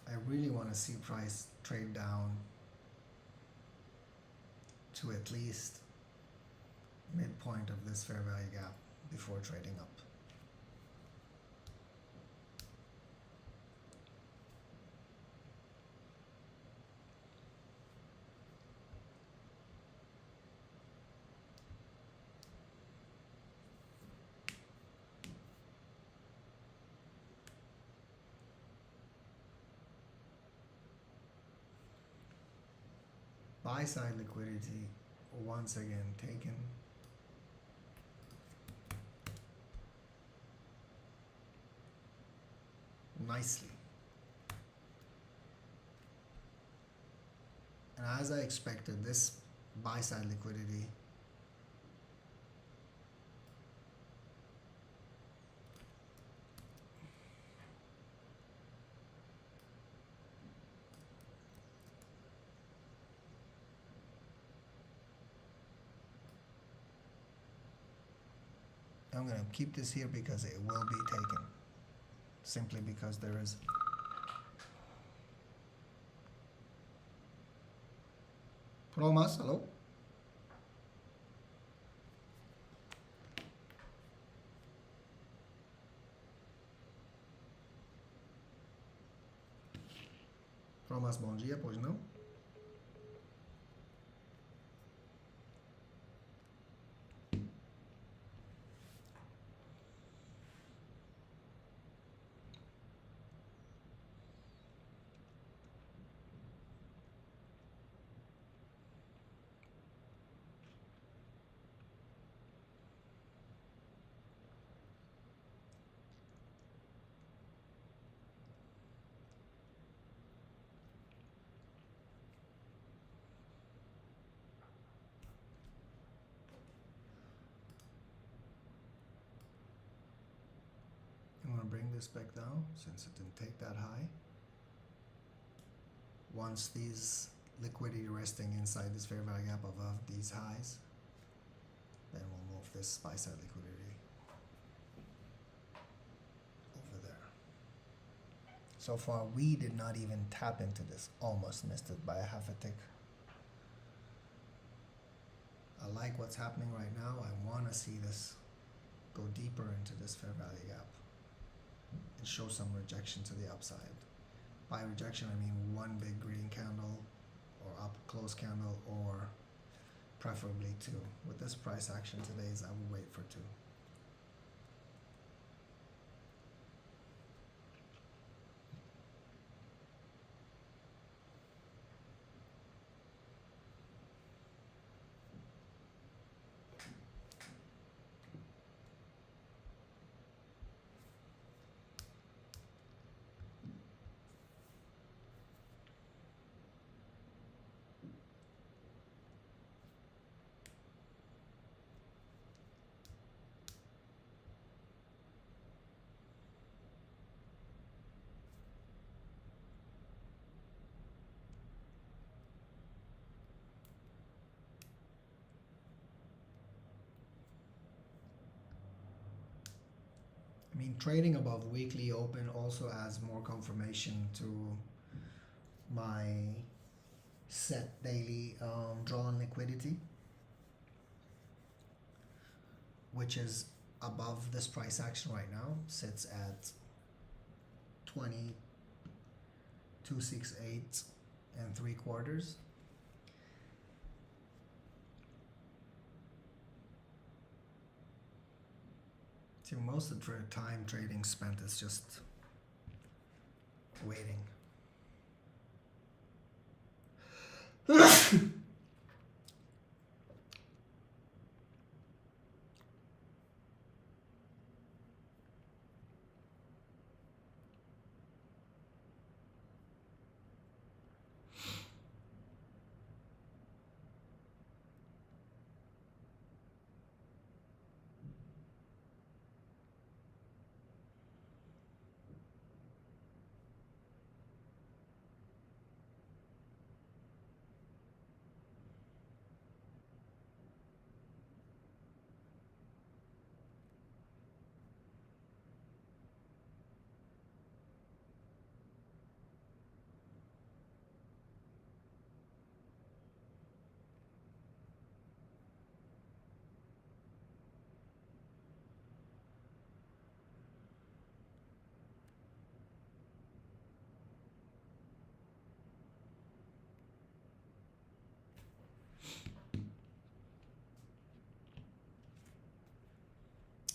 I really want to see price trade down to at least midpoint of this fair value gap before trading up. Buy side liquidity once again taken. Nicely. And as I expected, this buy side liquidity I'm going to keep this here because it will be taken. Simply because there is Romas, hello. Romas, bom dia, pois não? I'm going to bring this back down since it didn't take that high. Once these liquidity resting inside this fair value gap above these highs, then we'll move this buy side liquidity over there. So far, we did not even tap into this. Almost missed it by a half a tick. I like what's happening right now. I want to see this go deeper into this fair value gap and show some rejection to the upside. By rejection, I mean one big green candle or up close candle, or preferably two. With this price action today's, I will wait for two. I mean, trading above weekly open also adds more confirmation to my set daily drawn liquidity, which is above this price action right now, sits at 2268 and 3/4. See, most of the time trading spent is just waiting.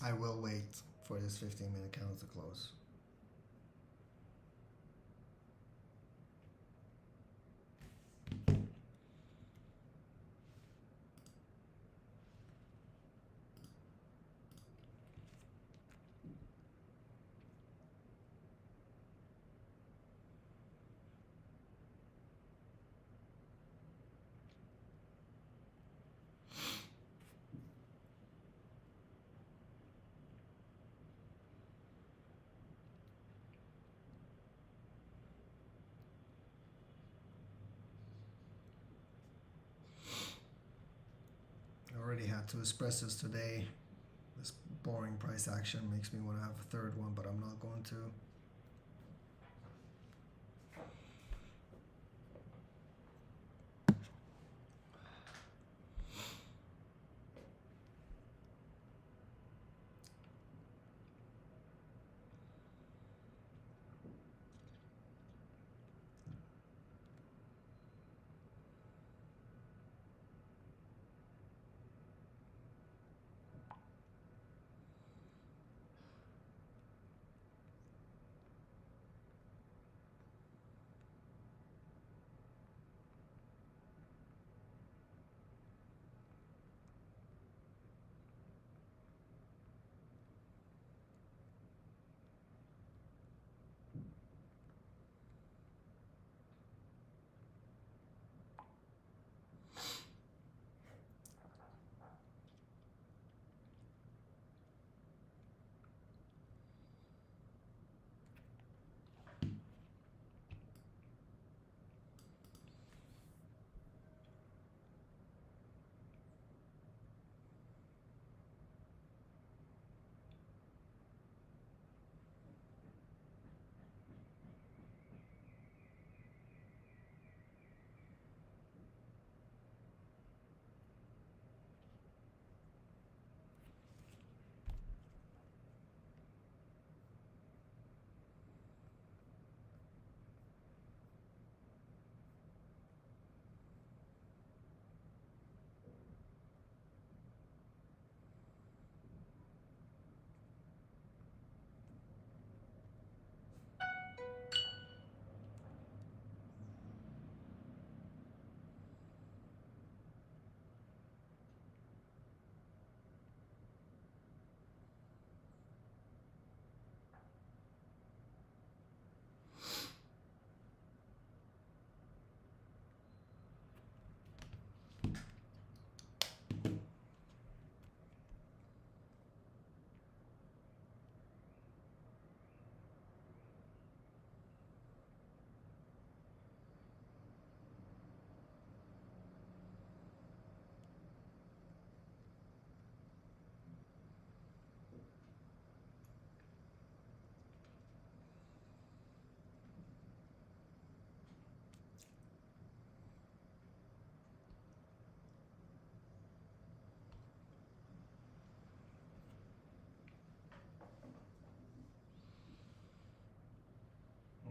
I will wait for this 15-minute candle to close. I already had two espressos today. This boring price action makes me want to have a third one, but I'm not going to.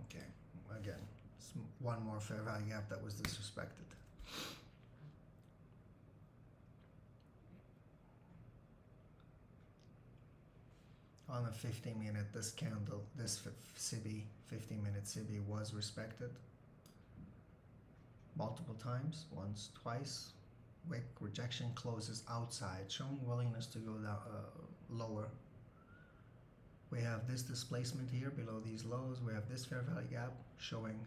Okay, again, one more fair value gap that was disrespected. On a 15-minute, this candle, this CB, 15-minute CB was respected multiple times, once, twice. Wick rejection closes outside, showing willingness to go down lower. We have this displacement here below these lows. We have this fair value gap showing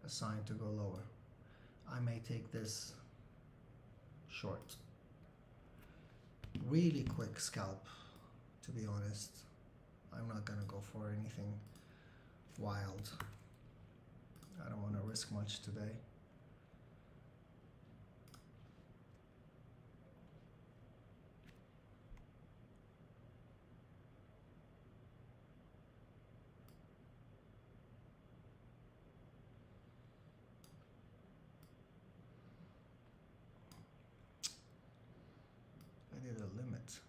a sign to go lower. I may take this short. Really quick scalp, to be honest. I'm not gonna go for anything wild. I don't want to risk much today. I need a limit.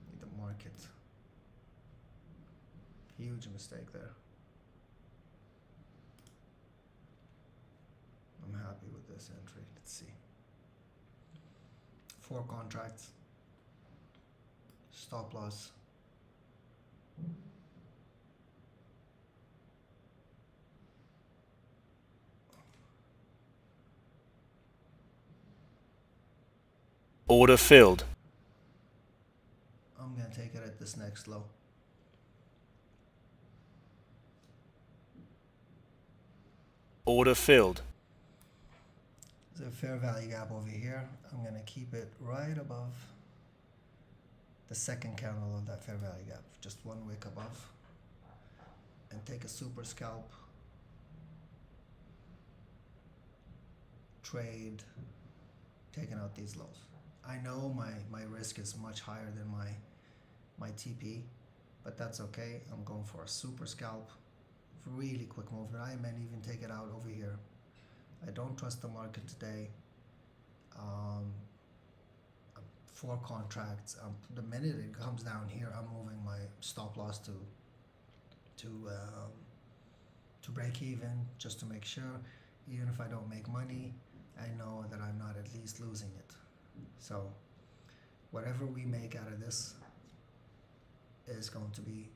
Need the market. Huge mistake there. I'm happy with this entry. Let's see. 4 contracts. Stop loss. Order filled. I'm gonna take it at this next low. Order filled. There's a fair value gap over here. I'm gonna keep it right above the second candle of that fair value gap, just 1 wick above, and take a super scalp trade, taking out these lows. I know my risk is much higher than my TP, but that's okay. I'm going for a super scalp, really quick movement. I may even take it out over here. I don't trust the market today. 4 contracts. The minute it comes down here, I'm moving my stop loss to break even, just to make sure. Even if I don't make money, I know that I'm not at least losing it. So whatever we make out of this is going to be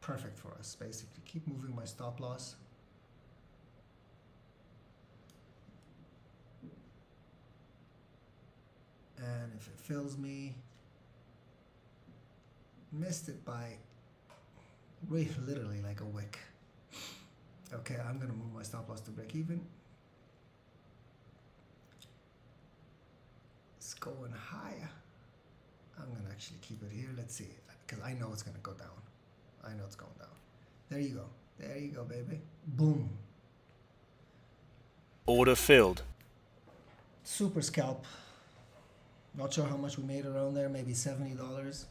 perfect for us. Basically, keep moving my stop loss. And if it fills me, missed it by really literally like a wick. Okay, I'm gonna move my stop loss to break even. It's going higher. I'm gonna actually keep it here. Let's see, because I know it's gonna go down. I know it's going down. There you go. There you go, baby. Boom. Order filled. Super scalp. Not sure how much we made around there, maybe $70.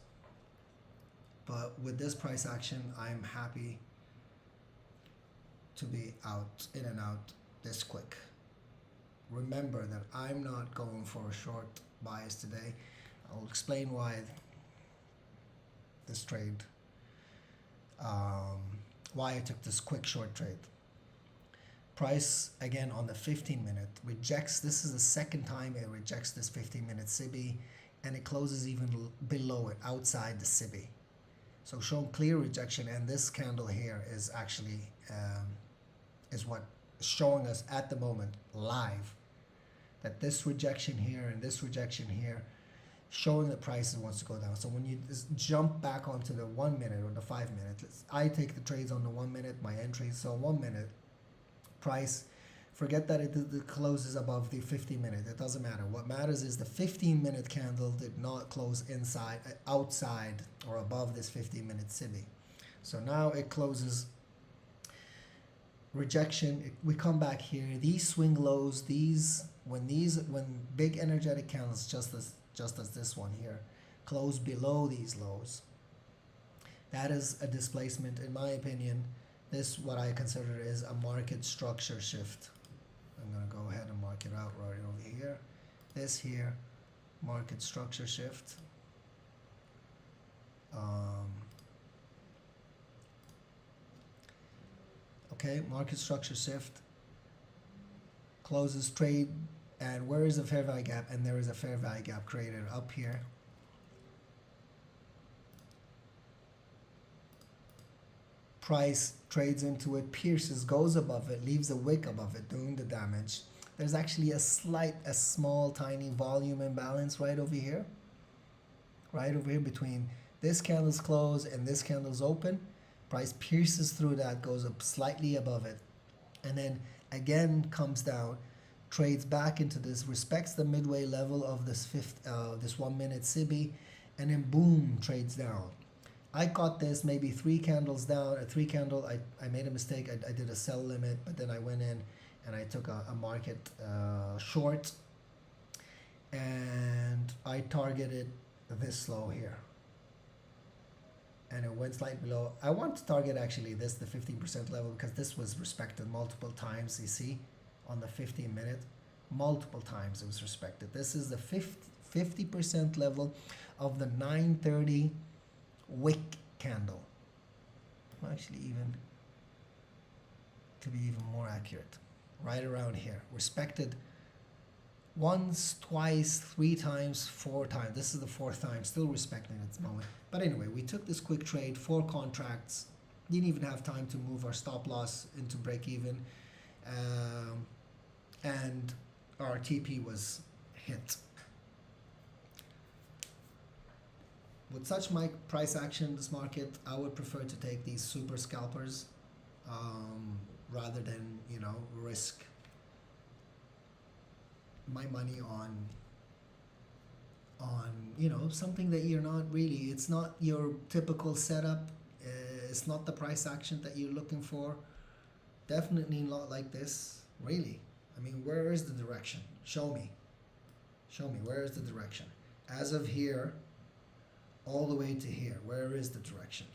But with this price action, I'm happy to be out, in and out this quick. Remember that I'm not going for a short bias today. I'll explain why this trade, why I took this quick short trade. Price, again, on the 15-minute rejects. This is the second time it rejects this 15-minute CB, and it closes even below it, outside the CB. So showing clear rejection, and this candle here is actually is what is showing us at the moment live that this rejection here and this rejection here, showing that prices wants to go down. So when you just jump back onto the 1 minute or the 5 minute, I take the trades on the 1 minute, my entries. So 1 minute price, forget that it closes above the 15-minute. It doesn't matter. What matters is the 15-minute candle did not close inside, outside, or above this 15-minute CB. So now it closes rejection. We come back here. These swing lows, when big energetic candles, just as this one here, close below these lows, That is a displacement, in my opinion. This, what I consider, is a market structure shift. I'm gonna go ahead and mark it out right over here. This here, market structure shift. Okay, market structure shift. Closes trade, and where is the fair value gap? And there is a fair value gap created up here. Price trades into it, pierces, goes above it, leaves a wick above it, doing the damage. There's actually a small, tiny volume imbalance right over here. Right over here between this candle's close and this candle's open. Price pierces through that, goes up slightly above it, and then again comes down, trades back into this, respects the midway level of this this 1 minute SIBI, and then boom, trades down. I caught this maybe 3 candles down, I made a mistake, I did a sell limit, but then I went in and I took a market short, and I targeted this low here. And it went slightly below. I want to target actually this, the 15% level, because this was respected multiple times, you see, on the 15 minute. Multiple times it was respected. This is the 50% level of the 930 wick candle. Actually, even to be even more accurate, right around here, respected once, twice, 3 times, 4 times. This is the 4th time, still respecting its moment. But anyway, we took this quick trade, 4 contracts, didn't even have time to move our stop loss into break even, and our TP was hit. With such price action in this market, I would prefer to take these super scalpers rather than, you know, risk my money on you know, something that you're not really, it's not your typical setup, it's not the price action that you're looking for. Definitely not like this, really. I mean, where is the direction? Show me, where is the direction? As of here all the way to here, where is the direction?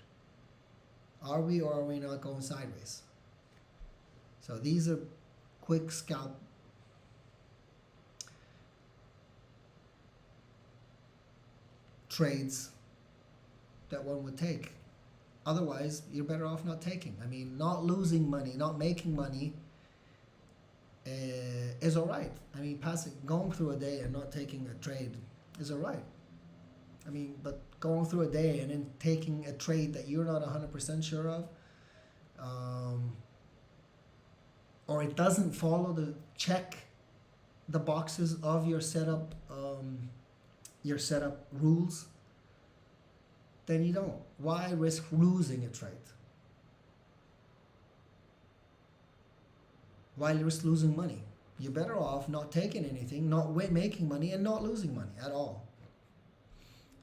Are we or are we not going sideways? So these are quick scalp trades that one would take. Otherwise, you're better off not taking. I mean, not losing money, not making money is all right. I mean, going through a day and not taking a trade is all right. I mean, but going through a day and then taking a trade that you're not 100% sure of, or it doesn't follow check the boxes of your setup rules, then you don't. Why risk losing a trade? Why risk losing money? You're better off not taking anything, not making money, and not losing money at all.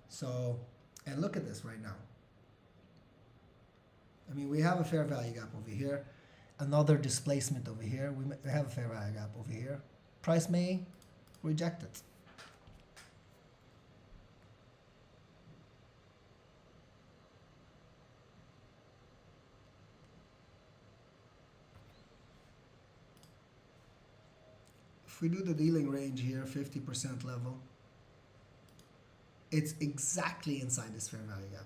So, and look at this right now. I mean, we have a fair value gap over here, another displacement over here. We have a fair value gap over here. Price may reject it. If we do the dealing range here, 50% level, it's exactly inside this fair value gap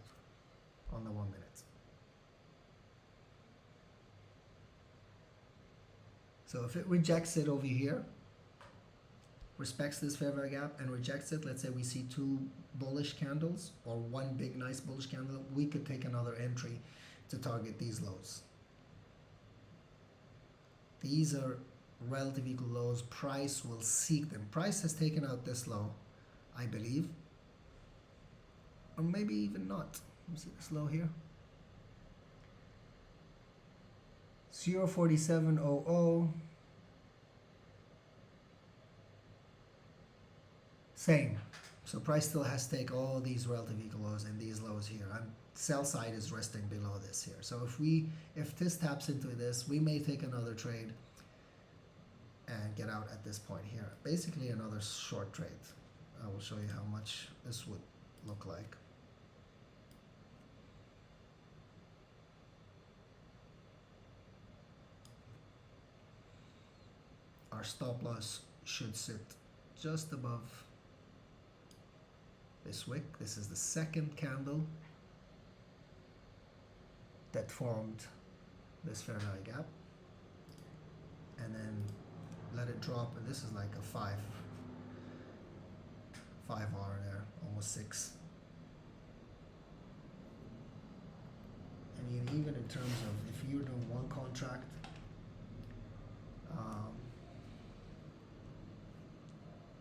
on the 1 minute. So if it rejects it over here, respects this fair value gap and rejects it, let's say we see 2 bullish candles or 1 big nice bullish candle, we could take another entry to target these lows. These are relative equal lows. Price will seek them. Price has taken out this low, I believe, or maybe even not. Let me see this low here, 0.4700. Same. So price still has to take all these relative equal lows and these lows here. Sell side is resting below this here. So if this taps into this, we may take another trade and get out at this point here. Basically another short trade. I will show you how much this would look like. our stop loss should sit just above this wick. This is the second candle that formed this fair value gap, and then let it drop, and this is like a 5R there, almost 6. And even in terms of if you're doing one contract,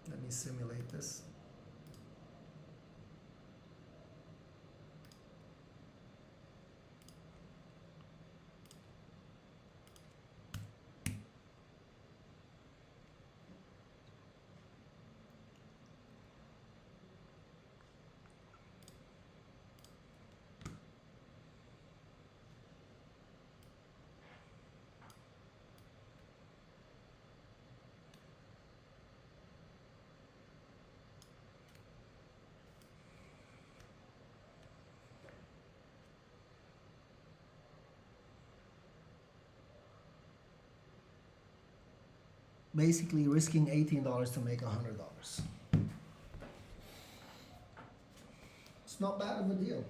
let me simulate this. Basically risking $18 to make $100. It's not bad of a deal.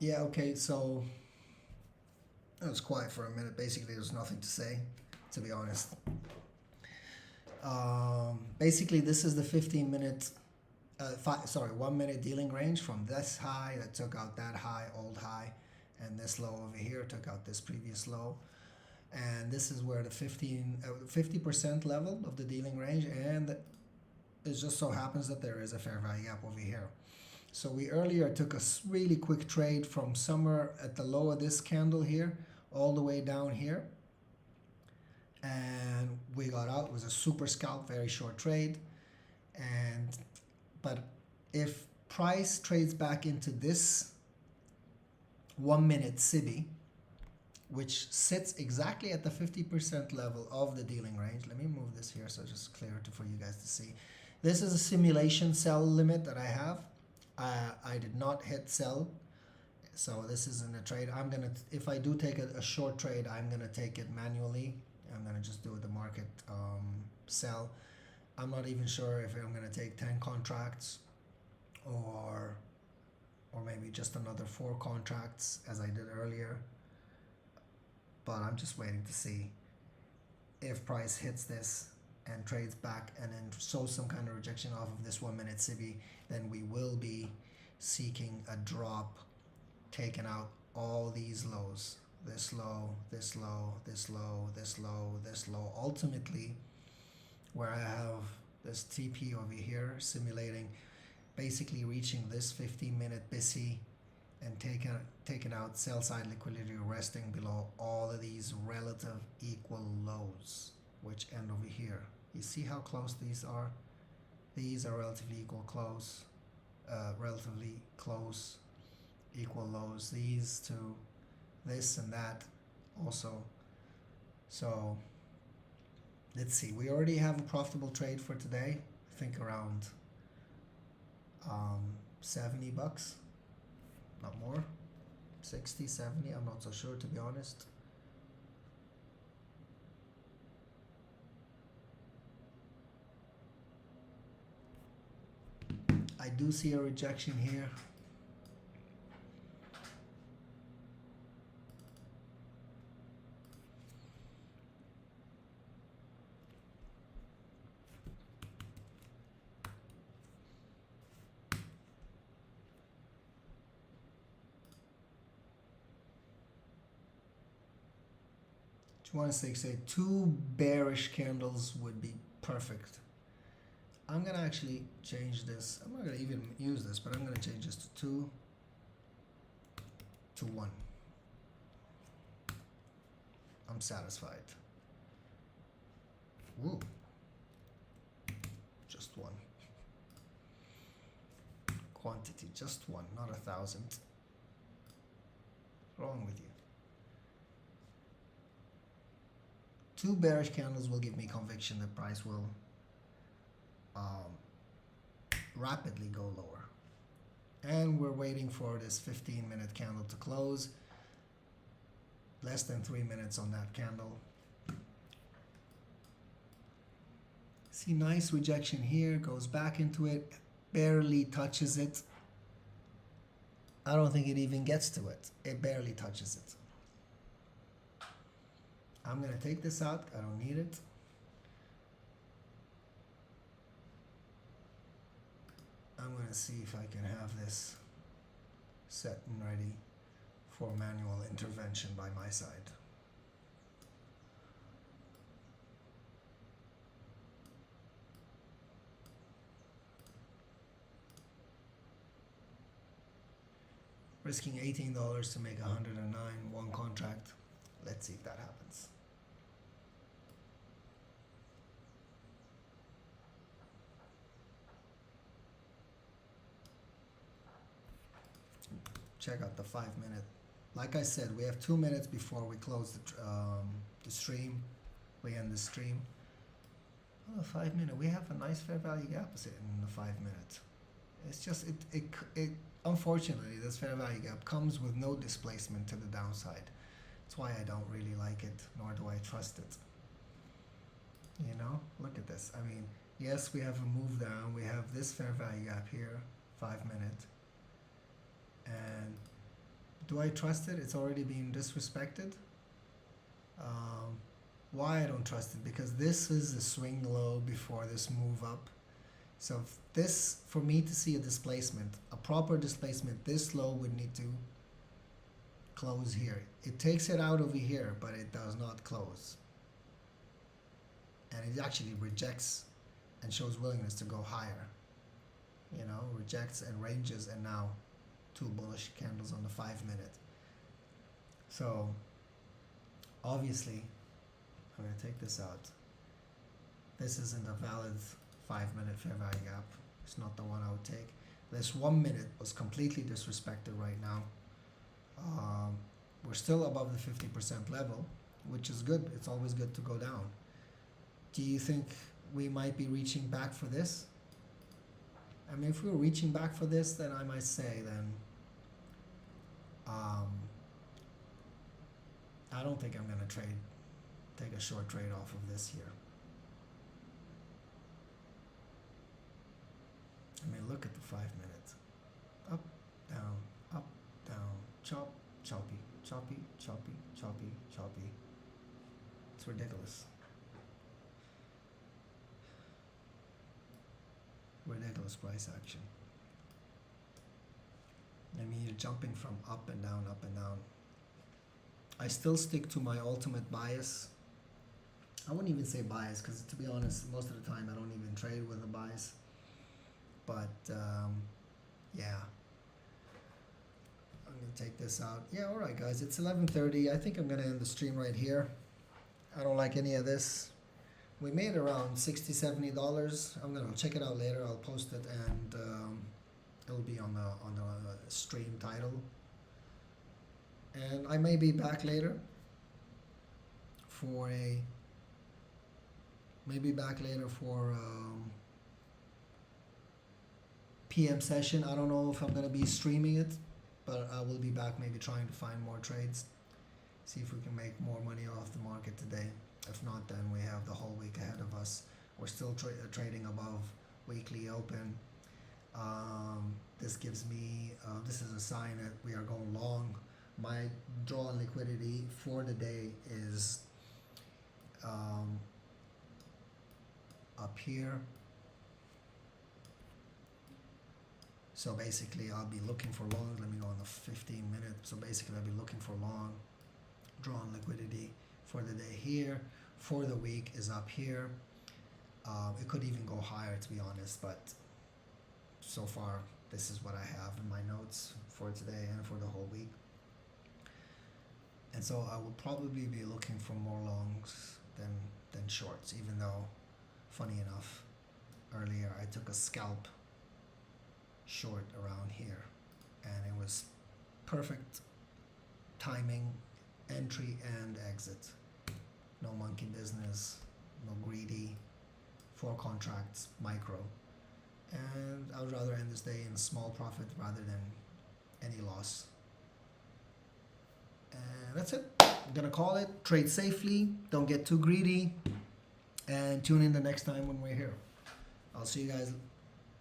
Yeah, okay, so it was quiet for a minute. Basically, there's nothing to say, to be honest. Basically, this is the 15-minute, 1 minute dealing range from this high that took out that high, old high, and this low over here took out this previous low. And this is where the 50% level of the dealing range, and it just so happens that there is a fair value gap over here. So we earlier took a really quick trade from somewhere at the low of this candle here all the way down here, and we got out. It was a super scalp, very short trade. But if price trades back into this 1 minute SIBI, which sits exactly at the 50% level of the dealing range. Let me move this here so it's just clear for you guys to see. This is a simulation sell limit that I have. I did not hit sell, so this isn't a trade. If I do take a short trade, I'm gonna take it manually. I'm gonna just do the market sell. I'm not even sure if I'm gonna take 10 contracts or maybe just another 4 contracts as I did earlier. But I'm just waiting to see if price hits this and trades back and then shows some kind of rejection off of this 1 minute SIBI, then we will be seeking a drop, taking out all these lows. This low, this low, this low, this low, this low. Ultimately, where I have this TP over here simulating basically reaching this 15-minute BISI and taking out sell side liquidity resting below all of these relative equal lows, which end over here. You see how close these are? These are relatively close equal lows. These two, this and that also. So let's see, we already have a profitable trade for today. I think around $70, not more. 60, 70, I'm not so sure, to be honest. I do see a rejection here. I want to say 2 bearish candles would be perfect. I'm gonna actually change this. I'm not gonna even use this, but I'm gonna change this to 2 to 1. I'm satisfied. Woo. Just 1. Quantity, just 1, not 1,000. What's wrong with you? 2 bearish candles will give me conviction that price will rapidly go lower. And we're waiting for this 15-minute candle to close. Less than 3 minutes on that candle. See, nice rejection here, goes back into it, barely touches it. I don't think it even gets to it. It barely touches it. I'm gonna take this out, I don't need it. I'm gonna see if I can have this set and ready for manual intervention by my side. Risking $18 to make 109, 1 contract. Let's see if that happens. Check out the 5-minute. Like I said, we have 2 minutes before we close the stream. We end the stream. Oh, 5-minute. We have a nice fair value gap in the 5-minute. It's just it unfortunately, this fair value gap comes with no displacement to the downside. That's why I don't really like it, nor do I trust it. You know, look at this. I mean, yes, we have a move down. We have this fair value gap here, 5-minute. And Do I trust it? It's already been disrespected. Why I don't trust it? Because this is the swing low before this move up. So if this, for me to see a displacement, a proper displacement, this low would need to close here. It takes it out over here, but it does not close. And it actually rejects and shows willingness to go higher. You know, rejects and ranges, and now two bullish candles on the 5 minute. So obviously I'm going to take this out. This isn't a valid 5 minute fair value gap. It's not the one I would take. This 1 minute was completely disrespected right now. We're still above the 50% level, which is good. It's always good to go down. Do you think we might be reaching back for this? I mean, if we were reaching back for this, then I might say then I don't think I'm going to take a short trade off of this here. I mean, look at the 5 minutes. Up, down, chop, choppy, choppy, choppy, choppy, choppy. It's ridiculous. Ridiculous price action. I mean, you're jumping from up and down, up and down. I still stick to my ultimate bias. I wouldn't even say bias, because to be honest, most of the time I don't even trade with a bias. But yeah, I'm gonna take this out. Yeah, all right, guys, it's 11:30. I think I'm gonna end the stream right here. I don't like any of this. We made around $60-$70. I'm gonna check it out later. I'll post it, and it'll be on the stream title. And I may be back later for PM session. I don't know if I'm gonna be streaming it, but I will be back, maybe trying to find more trades, see if we can make more money off the market today. If not, then we have the whole week ahead of us. We're still trading above weekly open. This gives me, this is a sign that we are going long. My draw on liquidity for the day is up here. So basically I'll be looking for long. Let me go on the 15 minute. So basically I'll be looking for long draw on liquidity for the day here. For the week is up here. It could even go higher, to be honest, but so far this is what I have in my notes for today and for the whole week. And so I will probably be looking for more longs than shorts, even though, funny enough, earlier I took a scalp short around here, and it was perfect timing, entry and exit. No monkey business, no greedy, 4 contracts, micro. And I would rather end this day in a small profit rather than any loss. And that's it. I'm gonna call it. Trade safely, don't get too greedy, and tune in the next time when we're here. I'll see you guys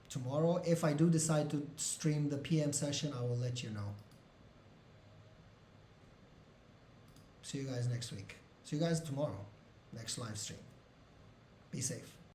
tomorrow. If I do decide to stream the PM session, I will let you know. See you guys next week. See you guys tomorrow, next live stream. Be safe.